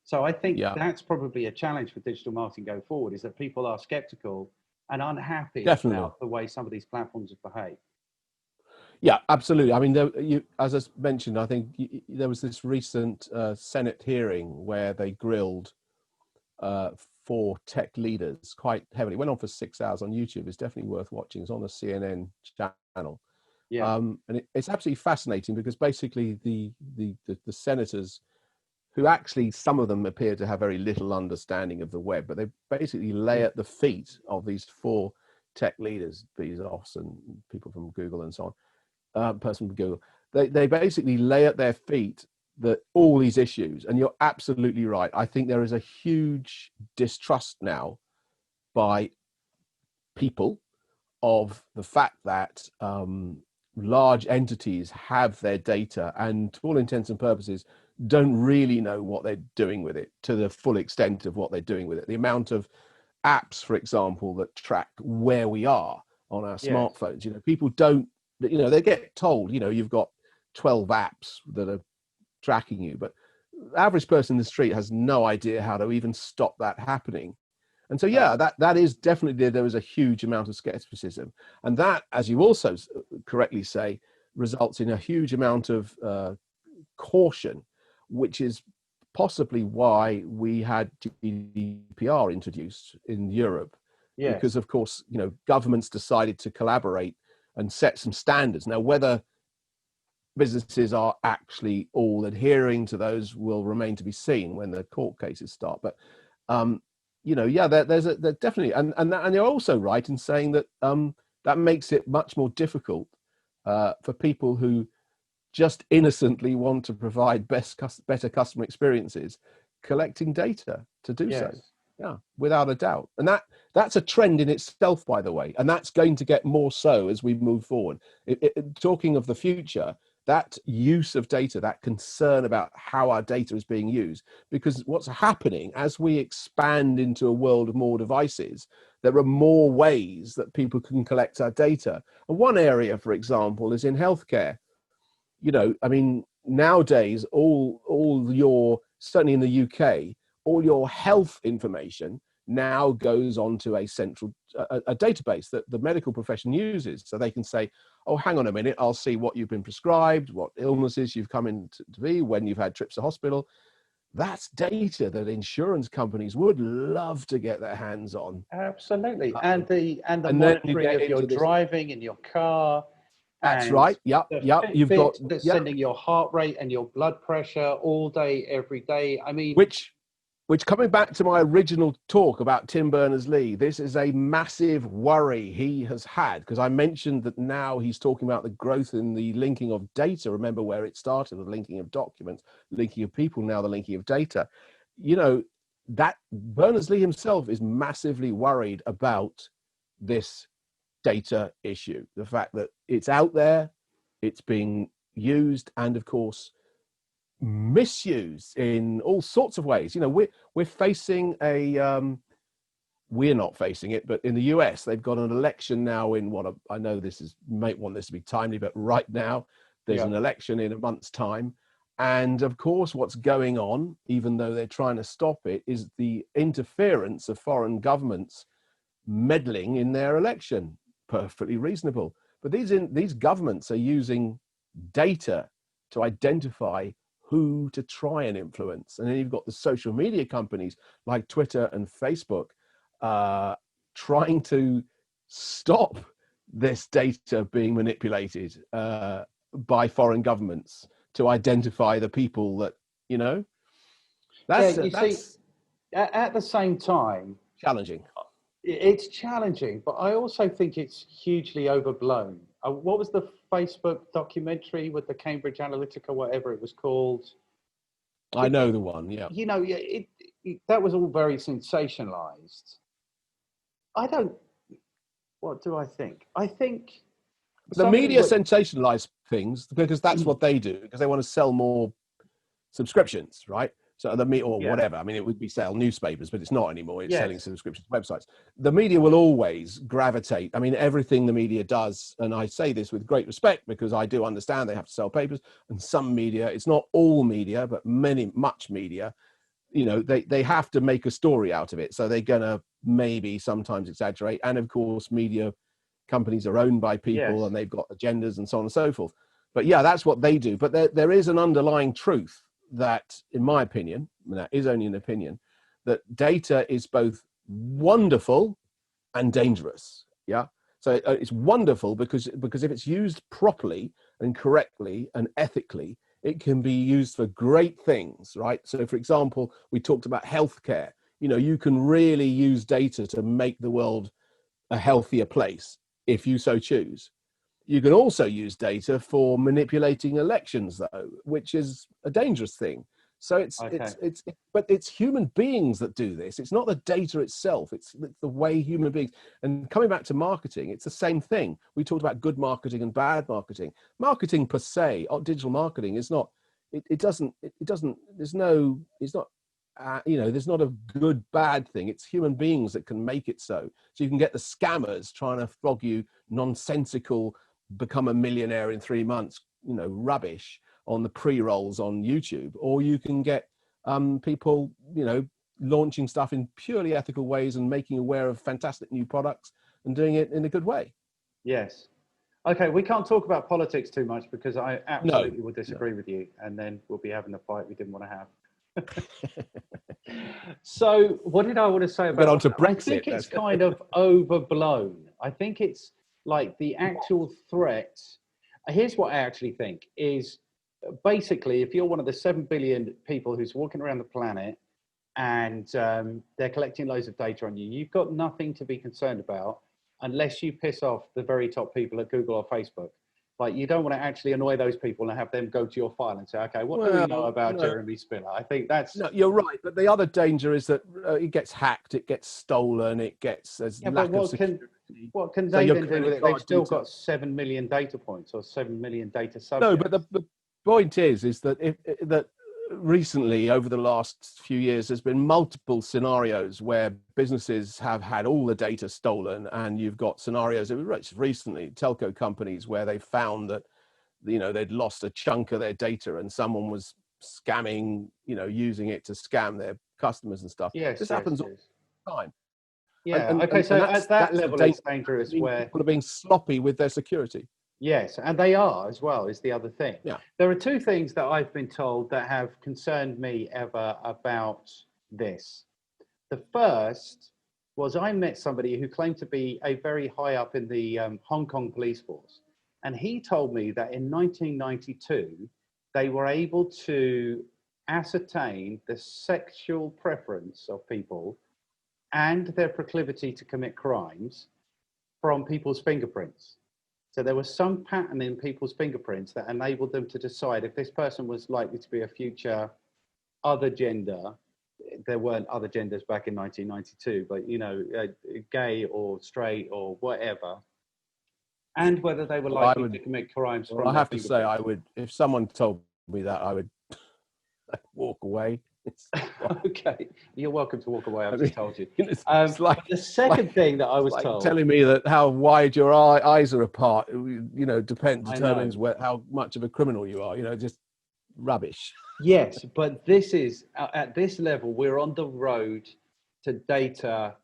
So I think that's probably a challenge for digital marketing going forward, is that people are skeptical and unhappy about the way some of these platforms have behaved. Yeah, absolutely. I mean, as I mentioned, I think there was this recent Senate hearing where they grilled 4 tech leaders quite heavily. It went on for 6 hours on YouTube. It's definitely worth watching. It's on the CNN channel. And it's absolutely fascinating, because basically the senators, who actually some of them appear to have very little understanding of the web, but they basically lay at the feet of these 4 tech leaders, Bezos and people from Google and so on, person from Google, they basically lay at their feet all these issues. And you're absolutely right. I think there is a huge distrust now by people of the fact that large entities have their data, and to all intents and purposes don't really know what they're doing with it to the full extent of what they're doing with it. The amount of apps, for example, that track where we are on our smartphones, people don't, they get told, you've got 12 apps that are tracking you, but the average person in the street has no idea how to even stop that happening. And so that is definitely, there is a huge amount of skepticism, and that, as you also correctly say, results in a huge amount of caution, which is possibly why we had GDPR introduced in Europe, Yes. because of course, you know, governments decided to collaborate and set some standards. Now, whether businesses are actually all adhering to those will remain to be seen when the court cases start. But you know, yeah, there's definitely, and you're also right in saying that that makes it much more difficult for people who just innocently want to provide better customer experiences, collecting data to do so. Yes. Yeah, without a doubt. And that's a trend in itself, by the way, and that's going to get more so as we move forward. Talking of the future, that use of data, that concern about how our data is being used, because what's happening as we expand into a world of more devices, there are more ways that people can collect our data. And one area, for example, is in healthcare. You know, I mean, nowadays, all your, certainly in the UK, all your health information now goes onto a central a database that the medical profession uses. So they can say, oh, hang on a minute, I'll see what you've been prescribed, what illnesses you've come in to be, when you've had trips to hospital. That's data that insurance companies would love to get their hands on. Absolutely. And the and monitoring of your driving in your car. That's and right. Yep. the Yep. You've got that's sending your heart rate and your blood pressure all day, every day. I mean, which coming back to my original talk about Tim Berners-Lee, this is a massive worry he has had, because I mentioned that now he's talking about the growth in the linking of data. Remember where it started, the linking of documents, linking of people, now the linking of data. You know, that Berners-Lee himself is massively worried about this data issue, the fact that it's out there, it's being used, and of course misused in all sorts of ways. You know, we're facing we're not facing it, but in the US they've got an election now in I know this is, might want this to be timely, but right now there's an election in a month's time. And of course what's going on, even though they're trying to stop it, is the interference of foreign governments meddling in their election. Perfectly reasonable. But these governments are using data to identify who to try and influence. And then you've got the social media companies like Twitter and Facebook trying to stop this data being manipulated by foreign governments to identify the people that, you know, that's at the same time, challenging. It's challenging, but I also think it's hugely overblown. What was the Facebook documentary with the Cambridge Analytica, whatever it was called? I know the one, yeah. You know, that was all very sensationalized. What do I think? I think the media sensationalize things because that's what they do, because they want to sell more subscriptions, right? So whatever. I mean, it would be sell newspapers, but it's not anymore. It's selling subscriptions to websites. The media will always gravitate. I mean, everything the media does, and I say this with great respect because I do understand they have to sell papers, and some media, it's not all media, but much media, you know, they have to make a story out of it. So they're going to maybe sometimes exaggerate. And of course, media companies are owned by people and they've got agendas and so on and so forth. But yeah, that's what they do. But there is an underlying truth that, in my opinion, and that is only an opinion, that data is both wonderful and dangerous. Yeah. So it's wonderful because if it's used properly and correctly and ethically, it can be used for great things, right? So for example, we talked about healthcare. You know, you can really use data to make the world a healthier place if you so choose. You can also use data for manipulating elections, though, which is a dangerous thing. So but it's human beings that do this. It's not the data itself. It's the way human beings. And coming back to marketing, it's the same thing. We talked about good marketing and bad marketing. Marketing per se, or digital marketing, is not. There's not a good bad thing. It's human beings that can make it so. So you can get the scammers trying to flog you nonsensical, become a millionaire in 3 months, you know, rubbish on the pre-rolls on YouTube, or you can get people, you know, launching stuff in purely ethical ways and making aware of fantastic new products and doing it in a good way. Yes. Okay, we can't talk about politics too much because I absolutely would disagree with you, and then we'll be having a fight we didn't want to have. So what did I want to say about Get on to that? I Brexit. think it's kind of overblown. I think it's like the actual threat. Here's what I actually think is basically, if you're one of the 7 billion people who's walking around the planet and they're collecting loads of data on you, you've got nothing to be concerned about unless you piss off the very top people at Google or Facebook. Like, you don't want to actually annoy those people and have them go to your file and say, okay, what do we know about Jeremy Spiller? I think that's... No, you're right. But the other danger is that it gets hacked, it gets stolen, it gets... lack of security. What can they then do with it? They've still got 7 million data points or 7 million data subjects. No, but the point is that that recently, over the last few years, there's been multiple scenarios where businesses have had all the data stolen, and you've got scenarios recently, telco companies, where they found that, you know, they'd lost a chunk of their data and someone was scamming, you know, using it to scam their customers and stuff. This happens all the time. Yeah. Okay. So at that level, it's dangerous where people are being sloppy with their security. Yes, and they are as well, is the other thing. Yeah. There are two things that I've been told that have concerned me ever about this. The first was I met somebody who claimed to be a very high up in the Hong Kong police force. And he told me that in 1992, they were able to ascertain the sexual preference of people and their proclivity to commit crimes from people's fingerprints. So there was some pattern in people's fingerprints that enabled them to decide if this person was likely to be a future other gender. There weren't other genders back in 1992, but, you know, gay or straight or whatever, and whether they were likely to commit crimes. Well, I have to say, I would, if someone told me that, I would walk away. Okay, you're welcome to walk away. I've just told you. It's like the second thing that I was told, telling me that how wide your eyes are apart, you know, determines how much of a criminal you are. You know, just rubbish. Yes, but this is at this level, we're on the road to data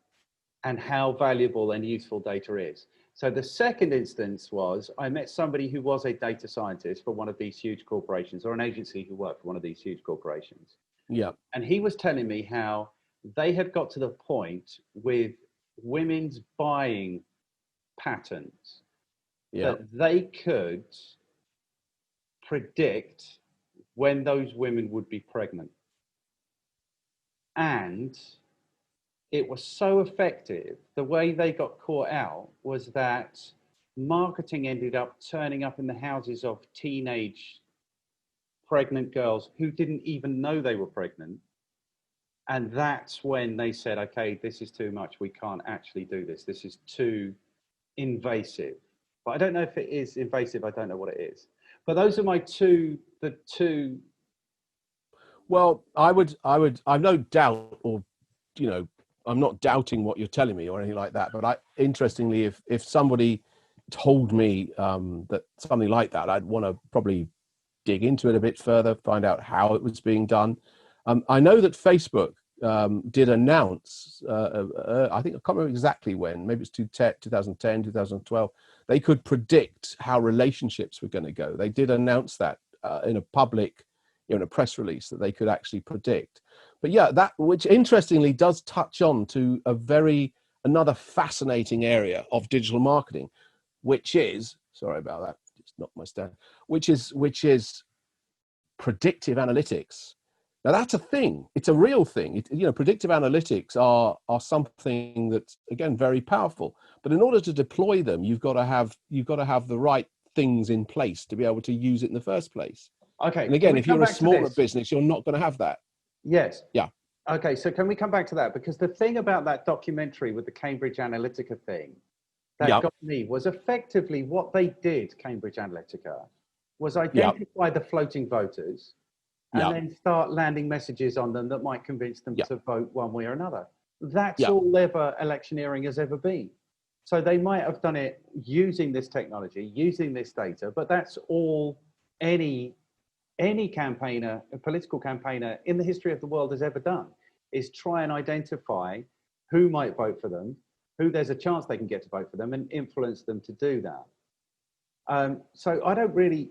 and how valuable and useful data is. So the second instance was I met somebody who was a data scientist for one of these huge corporations, or an agency who worked for one of these huge corporations. Yeah. And he was telling me how they had got to the point with women's buying patterns that they could predict when those women would be pregnant. And it was so effective. The way they got caught out was that marketing ended up turning up in the houses of teenage pregnant girls who didn't even know they were pregnant. And that's when they said, okay, this is too much. We can't actually do this. This is too invasive. But I don't know if it is invasive. I don't know what it is. But those are the two. Well, I've no doubt, or, you know, I'm not doubting what you're telling me or anything like that. But interestingly, if somebody told me that something like that, I'd want to probably dig into it a bit further, find out how it was being done. I know that Facebook did announce, I think, I can't remember exactly when, maybe it's 2010, 2012, they could predict how relationships were going to go. They did announce that in a public, in a press release, that they could actually predict. But yeah, that, which interestingly does touch on to another fascinating area of digital marketing, which is, sorry about that, it's not my stand, which is predictive analytics. Now that's a thing. It's a real thing. You know, predictive analytics are something that's, again, very powerful. But in order to deploy them, you've got to have the right things in place to be able to use it in the first place. Okay. And again, if you're a smaller business, you're not going to have that. Yes. Yeah. Okay. So can we come back to that? Because the thing about that documentary with the Cambridge Analytica thing that got me was effectively what they did, Cambridge Analytica, was identify the floating voters and then start landing messages on them that might convince them to vote one way or another. That's all electioneering has ever been. So they might have done it using this technology, using this data, but that's all any campaigner, a political campaigner in the history of the world has ever done, is try and identify who might vote for them, who there's a chance they can get to vote for them, and influence them to do that. So I don't really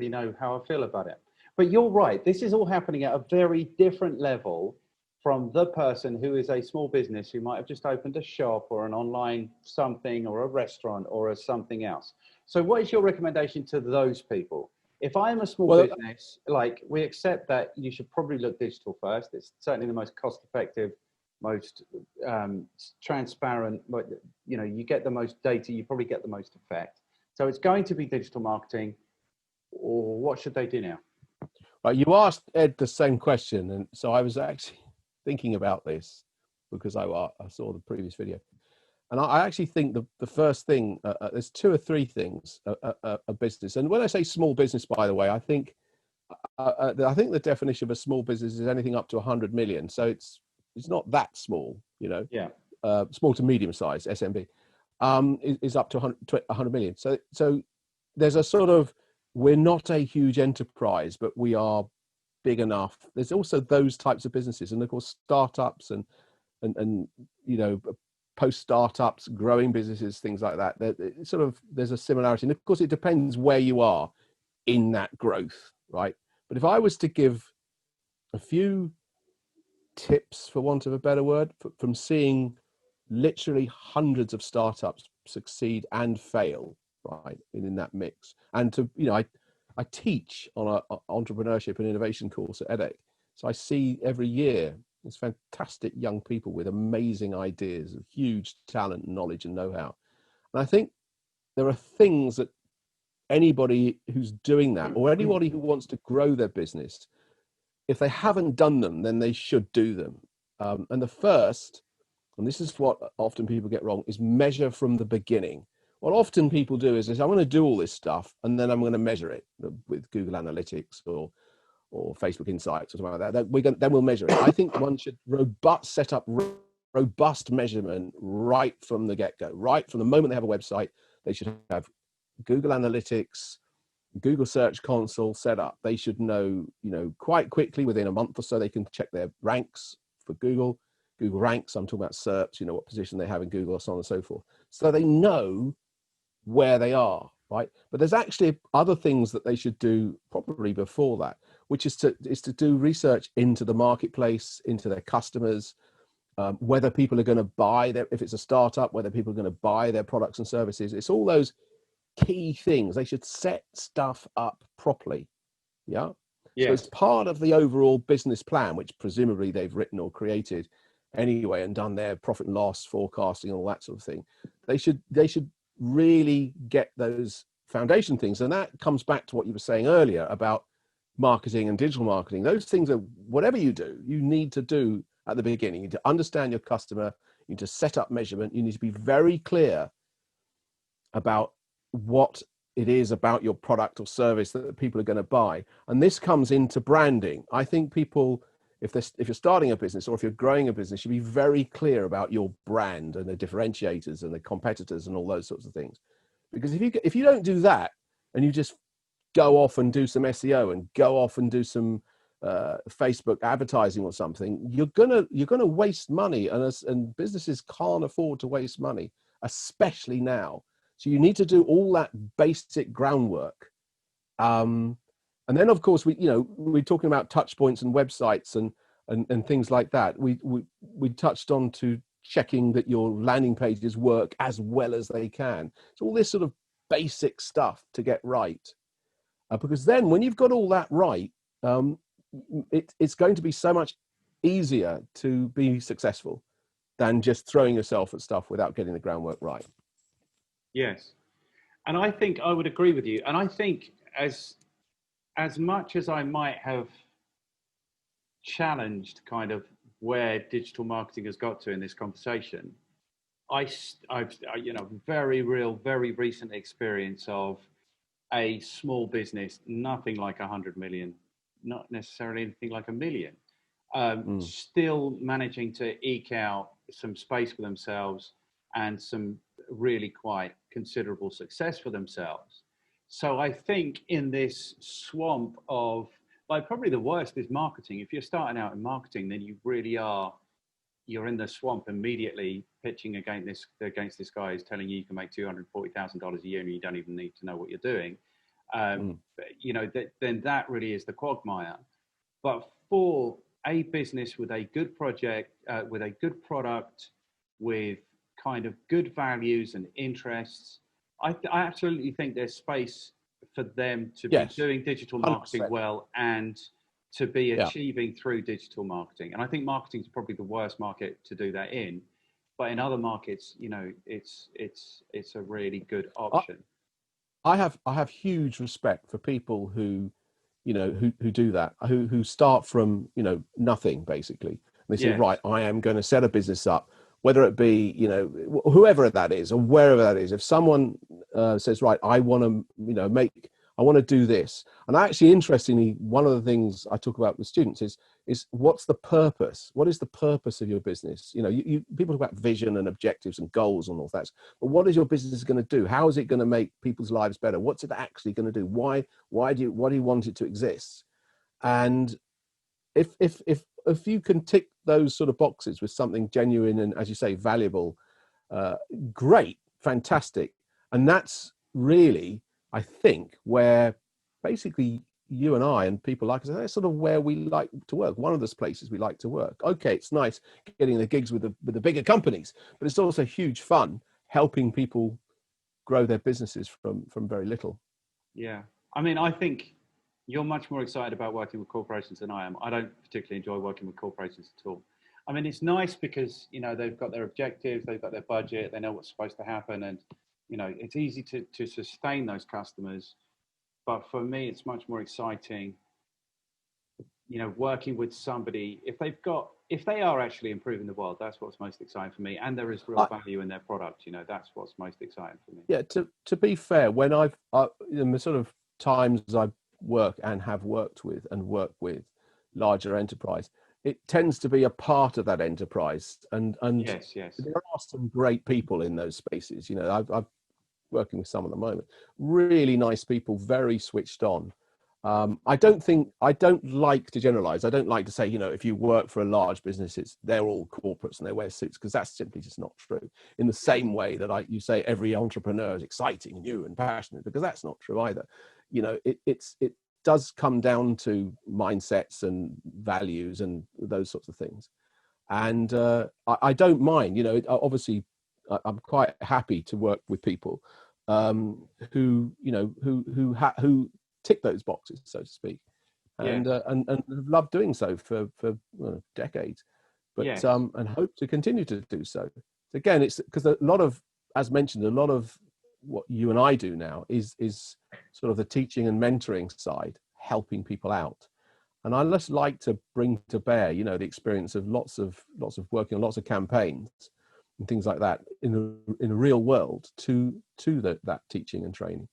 know how I feel about it. But you're right. This is all happening at a very different level from the person who is a small business who might have just opened a shop or an online something or a restaurant or a something else. So what is your recommendation to those people? If I am a small business, like, we accept that you should probably look digital first. It's certainly the most cost effective, most transparent, you know, you get the most data, you probably get the most effect. So it's going to be digital marketing, or what should they do now? Well, you asked Ed the same question, and so I was actually thinking about this because I saw the previous video, and I actually think the first thing, there's two or three things a business, and when I say small business, by the way, I think the definition of a small business is anything up to 100 million. So it's not that small, you know. Yeah. Small to medium size SMB is up to 100 million. So there's a sort of, we're not a huge enterprise, but we are big enough. There's also those types of businesses, and of course startups and you know, post startups, growing businesses, things like that. Sort of, there's a similarity, and of course it depends where you are in that growth, right? But if I was to give a few tips, for want of a better word, from seeing literally hundreds of startups succeed and fail, right, in that mix, and to, you know, I teach on an entrepreneurship and innovation course at edX, so I see every year these fantastic young people with amazing ideas, huge talent, knowledge, and know-how, and I think there are things that anybody who's doing that, or anybody who wants to grow their business, if they haven't done them, then they should do them. And the first, and this is what often people get wrong, is measure from the beginning. What often people do is I'm going to do all this stuff and then I'm going to measure it with Google Analytics or Facebook Insights or something like that. Then we'll measure it. I think one should set up robust measurement right from the get-go. Right from the moment they have a website, they should have Google Analytics, Google Search Console set up. They should know, you know, quite quickly, within a month or so, they can check their ranks for Google ranks. I'm talking about SERPs, you know, what position they have in Google, or so on and so forth. So they know where they are, right? But there's actually other things that they should do probably before that, which is to do research into the marketplace, into their customers, whether people are going to buy if it's a startup, whether people are going to buy their products and services. It's all those key things. They should set stuff up properly. Yeah. Yes. So it's part of the overall business plan, which presumably they've written or created anyway, and done their profit and loss forecasting and all that sort of thing. They should really get those foundation things. And that comes back to what you were saying earlier about marketing and digital marketing. Those things are, whatever you do, you need to do at the beginning. You need to understand your customer, you need to set up measurement, you need to be very clear about what it is about your product or service that people are going to buy. And this comes into branding. I think people, if you're starting a business or if you're growing a business, you should be very clear about your brand and the differentiators and the competitors and all those sorts of things. Because if you don't do that, and you just go off and do some SEO and go off and do some Facebook advertising or something, you're gonna waste money, and businesses can't afford to waste money, especially now. So you need to do all that basic groundwork. And then, of course, we're talking about touch points and websites and things like that. We touched on to checking that your landing pages work as well as they can. So all this sort of basic stuff to get right. Because then when you've got all that right, it's going to be so much easier to be successful than just throwing yourself at stuff without getting the groundwork right. Yes. And I think I would agree with you. And I think as much as I might have challenged kind of where digital marketing has got to in this conversation, I've very recent experience of a small business, nothing like 100 million, not necessarily anything like 1 million, still managing to eke out some space for themselves and some really quite considerable success for themselves. So I think in this swamp of, like, probably the worst is marketing. If you're starting out in marketing, then you're in the swamp immediately, pitching against this guy who's telling you can make $240,000 a year and you don't even need to know what you're doing. you know, then that really is the quagmire. But for a business with a good project, with a good product, with kind of good values and interests, I absolutely think there's space for them to be doing digital marketing 100%. well and to be achieving through digital marketing. And I think marketing is probably the worst market to do that in. But in other markets, you know, it's a really good option. I have huge respect for people who, you know, who do that, who start from, you know, nothing basically. And they say, right, I am going to set a business up, whether it be, you know, whoever that is or wherever that is. If someone says, right, I want to, you know, I want to do this. And actually, interestingly, one of the things I talk about with students is what's the purpose? What is the purpose of your business? You know, people talk about vision and objectives and goals and all that. But what is your business going to do? How is it going to make people's lives better? What's it actually going to do? Why do you want it to exist? And if you can tick those sort of boxes with something genuine and, as you say, valuable, great, fantastic. And that's really, I think, where basically you and I and people like us, that's sort of where we like to work. One of those places we like to work. Okay, it's nice getting the gigs with the bigger companies, but it's also huge fun helping people grow their businesses from very little. Yeah, I mean, I think you're much more excited about working with corporations than I am. I don't particularly enjoy working with corporations at all. I mean, it's nice because, you know, they've got their objectives, they've got their budget, they know what's supposed to happen, and, you know, it's easy to sustain those customers. But for me, it's much more exciting, you know, working with somebody, if they are actually improving the world, that's what's most exciting for me. And there is real value in their product, you know, that's what's most exciting for me. Yeah, to be fair, when in the sort of times I work and have worked with and work with larger enterprise, it tends to be a part of that enterprise. And yes. There are some great people in those spaces. You know, I've working with some at the moment, really nice people, very switched on. I don't like to generalize. I don't like to say, you know, if you work for a large business, they're all corporates and they wear suits, because that's simply just not true. In the same way that you say every entrepreneur is exciting, new and passionate, because that's not true either. You know, it does come down to mindsets and values and those sorts of things. And I don't mind, you know, obviously I'm quite happy to work with people who, you know, who tick those boxes, so to speak, and have loved doing so for decades, but and hope to continue to do so. Again, it's because a lot of, as mentioned, a lot of what you and I do now is sort of the teaching and mentoring side, helping people out. And I just like to bring to bear, you know, the experience of lots of working on lots of campaigns and things like that in the real world to that teaching and training.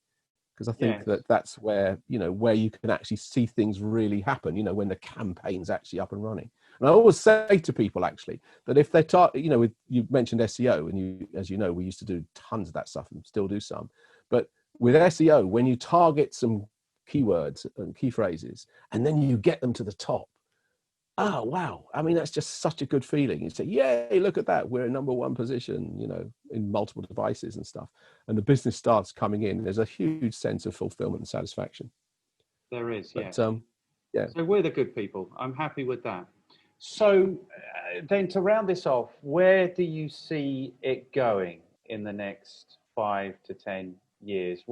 Because I think that's where, you know, where you can actually see things really happen, you know, when the campaign's actually up and running. And I always say to people, actually, that if they're, you know, you mentioned SEO, and as you know, we used to do tons of that stuff and still do some. But with SEO, when you target some keywords and key phrases, and then you get them to the top, oh, wow. I mean, that's just such a good feeling. You say, yay, look at that. We're in #1 position, you know, in multiple devices and stuff. And the business starts coming in. There's a huge sense of fulfillment and satisfaction. There is, yes. Yeah. So we're the good people. I'm happy with that. So then to round this off, where do you see it going in the next 5 to 10 years?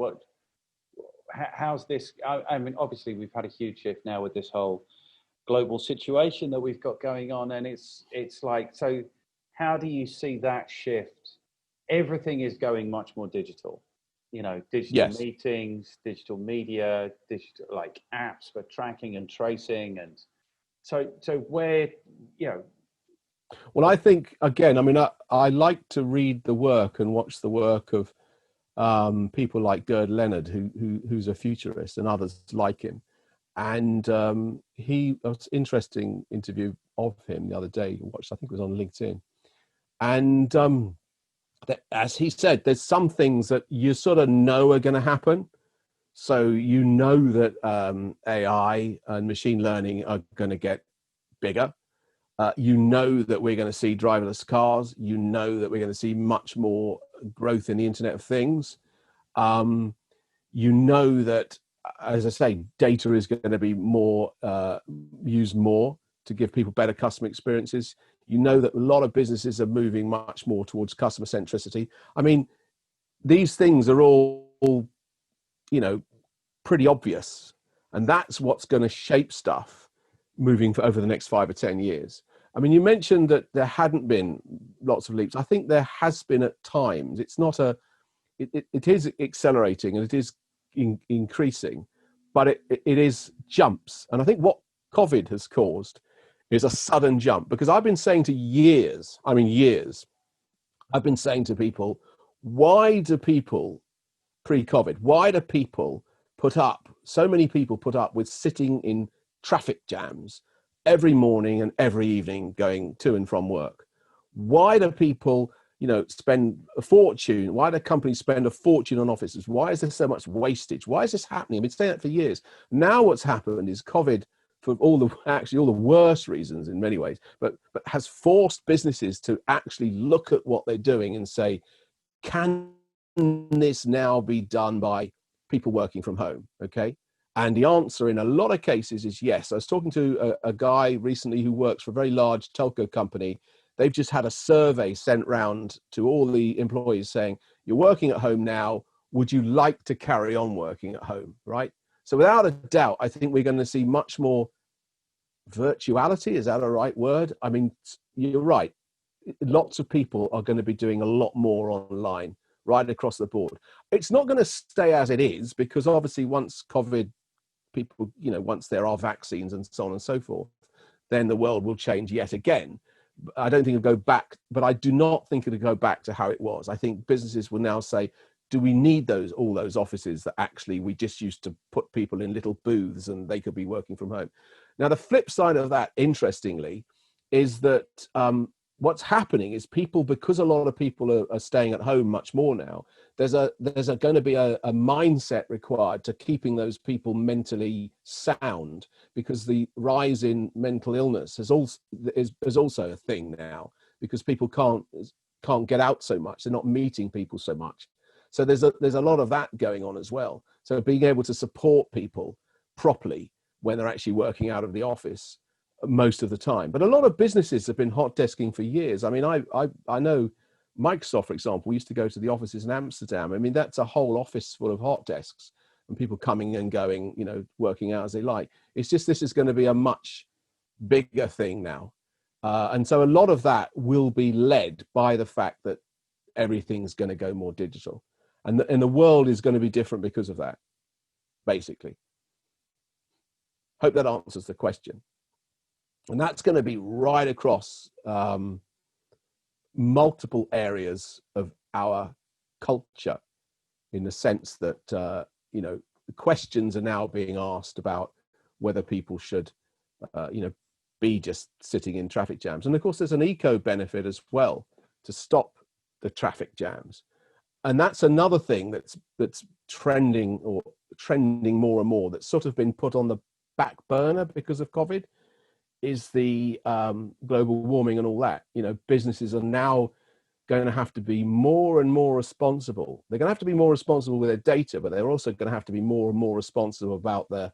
How's this? I mean, obviously we've had a huge shift now with this whole global situation that we've got going on, and it's like, so how do you see that shift? Everything is going much more digital, you know, digital meetings, digital media, digital like apps for tracking and tracing, and so where, you know. Well, I think, again, I mean, I like to read the work and watch the work of people like Gerd Leonard, who's a futurist, and others like him. And he was an interesting interview of him the other day, watched, I think it was on LinkedIn. And as he said, there's some things that you sort of know are going to happen. So you know that AI and machine learning are going to get bigger. You know that we're going to see driverless cars. You know that we're going to see much more growth in the Internet of Things. You know that as I say, data is going to be more used more to give people better customer experiences. You know that a lot of businesses are moving much more towards customer centricity. I mean, these things are all, you know, pretty obvious, and that's what's going to shape stuff moving for over the next 5 or 10 years. I mean, you mentioned that there hadn't been lots of leaps. I think there has been at times. It's not a, it is accelerating and it is increasing, but it is jumps. And I think what COVID has caused is a sudden jump, because I've been saying to years, I mean years, I've been saying to people, why do people pre-COVID, why do people put up, so many people put up with sitting in traffic jams every morning and every evening going to and from work? Why do people, you know, spend a fortune? Why do companies spend a fortune on offices? Why is there so much wastage? Why is this happening? I've been saying that for years. Now what's happened is COVID, for all the worst reasons in many ways, but has forced businesses to actually look at what they're doing and say, can this now be done by people working from home? Okay. And the answer in a lot of cases is yes. I was talking to a guy recently who works for a very large telco company. They've just had a survey sent round to all the employees saying, you're working at home now. Would you like to carry on working at home? Right. So without a doubt, I think we're going to see much more virtuality. Is that a right word? I mean, you're right. Lots of people are going to be doing a lot more online right across the board. It's not going to stay as it is, because obviously once COVID, people, you know, once there are vaccines and so on and so forth, then the world will change yet again. I don't think it'll go back, but I do not think it'll go back to how it was. I think businesses will now say, do we need all those offices that actually we just used to put people in little booths and they could be working from home? Now, the flip side of that, interestingly, is that what's happening is people, because a lot of people are staying at home much more now, there's going to be a mindset required to keeping those people mentally sound, because the rise in mental illness is also a thing now, because people can't get out so much. They're not meeting people so much. So there's a lot of that going on as well. So being able to support people properly when they're actually working out of the office most of the time. But a lot of businesses have been hot desking for years. I mean, I know Microsoft, for example, we used to go to the offices in Amsterdam. I mean, that's a whole office full of hot desks and people coming and going, you know, working out as they like. It's just, this is going to be a much bigger thing now. And so a lot of that will be led by the fact that everything's going to go more digital. And the world is going to be different because of that, basically. Hope that answers the question. And that's going to be right across multiple areas of our culture, in the sense that, you know, the questions are now being asked about whether people should, you know, be just sitting in traffic jams. And of course, there's an eco benefit as well to stop the traffic jams. And that's another thing that's trending more and more, that's sort of been put on the back burner because of COVID, is the global warming and all that. You know, businesses are now going to have to be more and more responsible. They're going to have to be more responsible with their data, but they're also going to have to be more and more responsible about their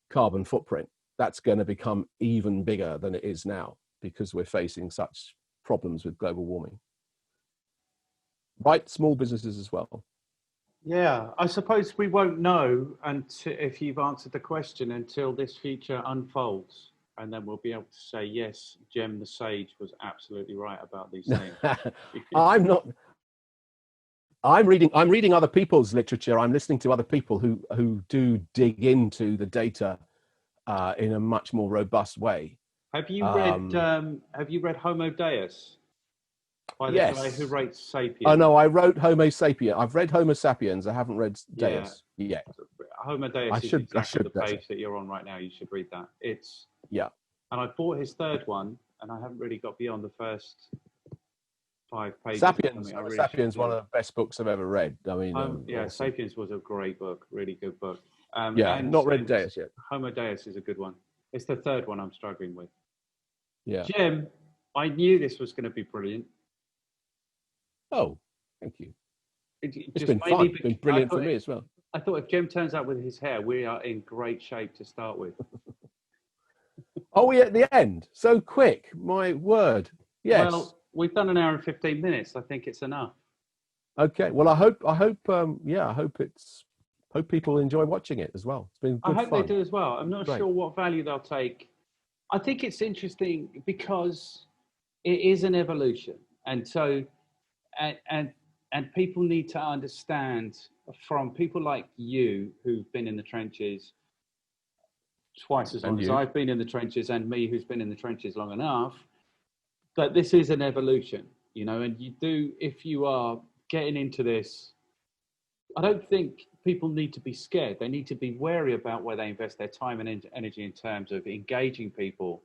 carbon footprint. That's going to become even bigger than it is now, because we're facing such problems with global warming. Right, small businesses as well. Yeah, I suppose we won't know until, if you've answered the question, until this future unfolds, and then we'll be able to say, yes, Jem the Sage was absolutely right about these things. I'm not. I'm reading other people's literature. I'm listening to other people who do dig into the data in a much more robust way. Have you read Homo Deus? By the guy who writes Sapiens. Oh no, I wrote Homo Sapiens. I've read Homo Sapiens. I haven't read Deus yet. Homo Deus is exactly the page that you're on right now. You should read that. It's and I bought his third one, and I haven't really got beyond the first 5 pages. Sapiens, Sapiens, one of the best books I've ever read. I mean, awesome. Sapiens was a great book, really good book. And not read Deus yet. Homo Deus is a good one. It's the third one I'm struggling with. Yeah, Jim, I knew this was going to be brilliant. Oh, thank you. It's been fun. It's been brilliant for me as well. I thought if Jim turns up with his hair, we are in great shape to start with. Are we at the end? So quick, my word. Yes. Well, we've done an hour and 15 minutes. I think it's enough. Okay. Well, I hope, hope people enjoy watching it as well. It's been good I hope fun. they do as well. I'm not sure what value they'll take. I think it's interesting because it is an evolution. And so, and people need to understand from people like you who've been in the trenches twice as long as I've been in the trenches, and me who's been in the trenches long enough, that this is an evolution, you know, and you do, if you are getting into this, I don't think people need to be scared. They need to be wary about where they invest their time and energy in terms of engaging people.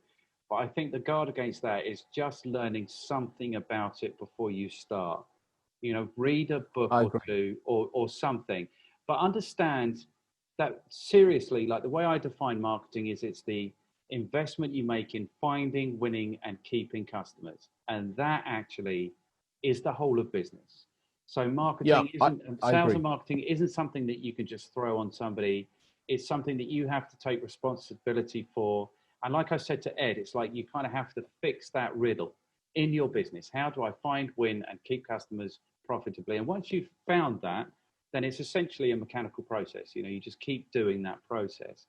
But I think the guard against that is just learning something about it before you start. You know, read a book or two or something, but understand that seriously, like the way I define marketing is it's the investment you make in finding, winning, and keeping customers. And that actually is the whole of business. So marketing sales and marketing isn't something that you can just throw on somebody. It's something that you have to take responsibility for. And like I said to Ed, it's like you kind of have to fix that riddle in your business. How do I find, win, and keep customers profitably? And once you've found that, then it's essentially a mechanical process. You know, you just keep doing that process.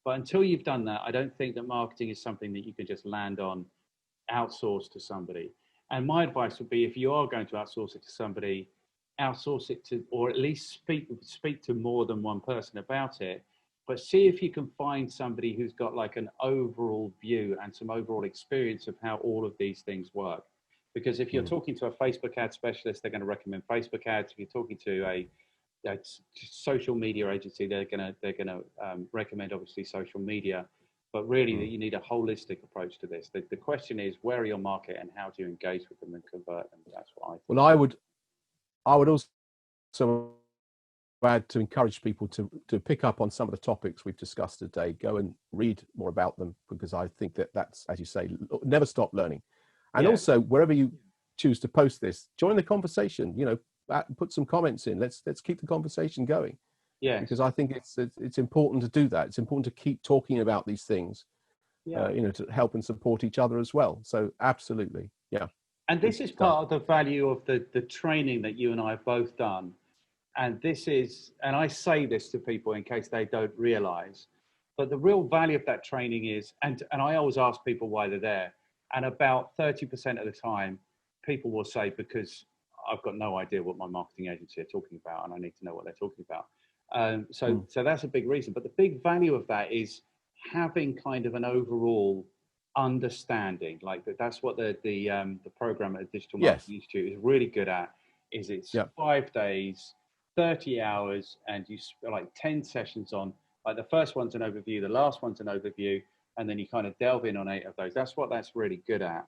But until you've done that, I don't think that marketing is something that you can just land on, outsource to somebody. And my advice would be, if you are going to outsource it to somebody, outsource it to, or at least speak to more than one person about it, but see if you can find somebody who's got like an overall view and some overall experience of how all of these things work. Because if you're talking to a Facebook ad specialist, they're going to recommend Facebook ads. If you're talking to a social media agency, they're going to recommend obviously social media. But really, you need a holistic approach to this. The question is, where are your market and how do you engage with them and convert them? That's what I think. Well, I would also add to encourage people to pick up on some of the topics we've discussed today. Go and read more about them, because I think that's, as you say, never stop learning. And also, wherever you choose to post this, join the conversation. You know, put some comments in. Let's keep the conversation going. Yeah, because I think it's important to do that. It's important to keep talking about these things. You know, to help and support each other as well. So absolutely, yeah. And this is part of the value of the training that you and I have both done. And this is, and I say this to people in case they don't realize, but the real value of that training is, and I always ask people why they're there. And about 30% of the time, people will say, because I've got no idea what my marketing agency are talking about, and I need to know what they're talking about. So that's a big reason. But the big value of that is having kind of an overall understanding. Like that's what the program at Digital Marketing Institute is really good at. Is it's 5 days, 30 hours, and you like 10 sessions on. Like the first one's an overview, the last one's an overview, and then you kind of delve in on 8 of those. That's what that's really good at.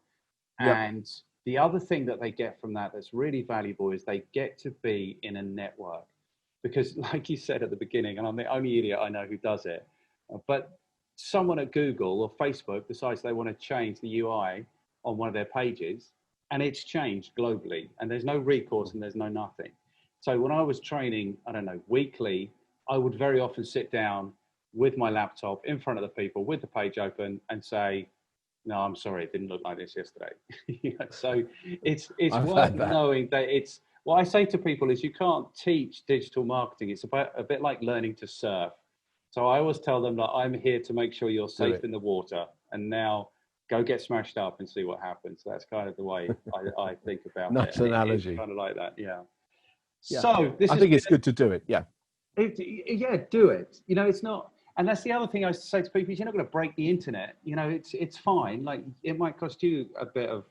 And the other thing that they get from that that's really valuable is they get to be in a network. Because like you said at the beginning, and I'm the only idiot I know who does it, but someone at Google or Facebook decides they want to change the UI on one of their pages, and it's changed globally, and there's no recourse and there's no nothing. So when I was training, I don't know, weekly, I would very often sit down with my laptop in front of the people with the page open and say, no, I'm sorry, it didn't look like this yesterday. So it's worth knowing that it's, what I say to people is you can't teach digital marketing. It's about a bit like learning to surf. So I always tell them that I'm here to make sure you're safe in the water, and now go get smashed up and see what happens. So that's kind of the way I think about it. Nice analogy. It's kind of like that, yeah. So I think it's good to do it, yeah. Do it. You know, it's not, and that's the other thing I say to people is you're not going to break the internet. You know, it's fine. Like it might cost you a bit of,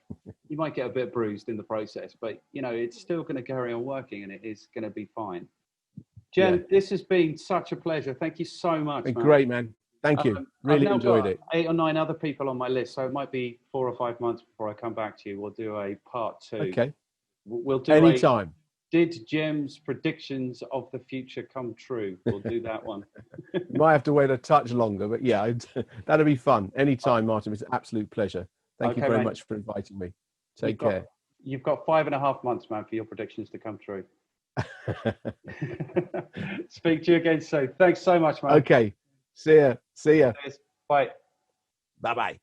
you might get a bit bruised in the process, but you know, it's still going to carry on working and it is going to be fine. Jen, this has been such a pleasure. Thank you so much. Great, man. Thank you. Really enjoyed it. 8 or 9 other people on my list, so it might be 4 or 5 months before I come back to you. We'll do a part 2. Okay. We'll do anytime. Did Jim's predictions of the future come true? We'll do that one. You might have to wait a touch longer, but yeah, that'll be fun. Anytime, Martin. It's an absolute pleasure. Thank you very much for inviting me. Take care. You've got 5.5 months, man, for your predictions to come true. Speak to you again soon. Thanks so much, mate. Okay. See ya. Cheers. Bye. Bye-bye.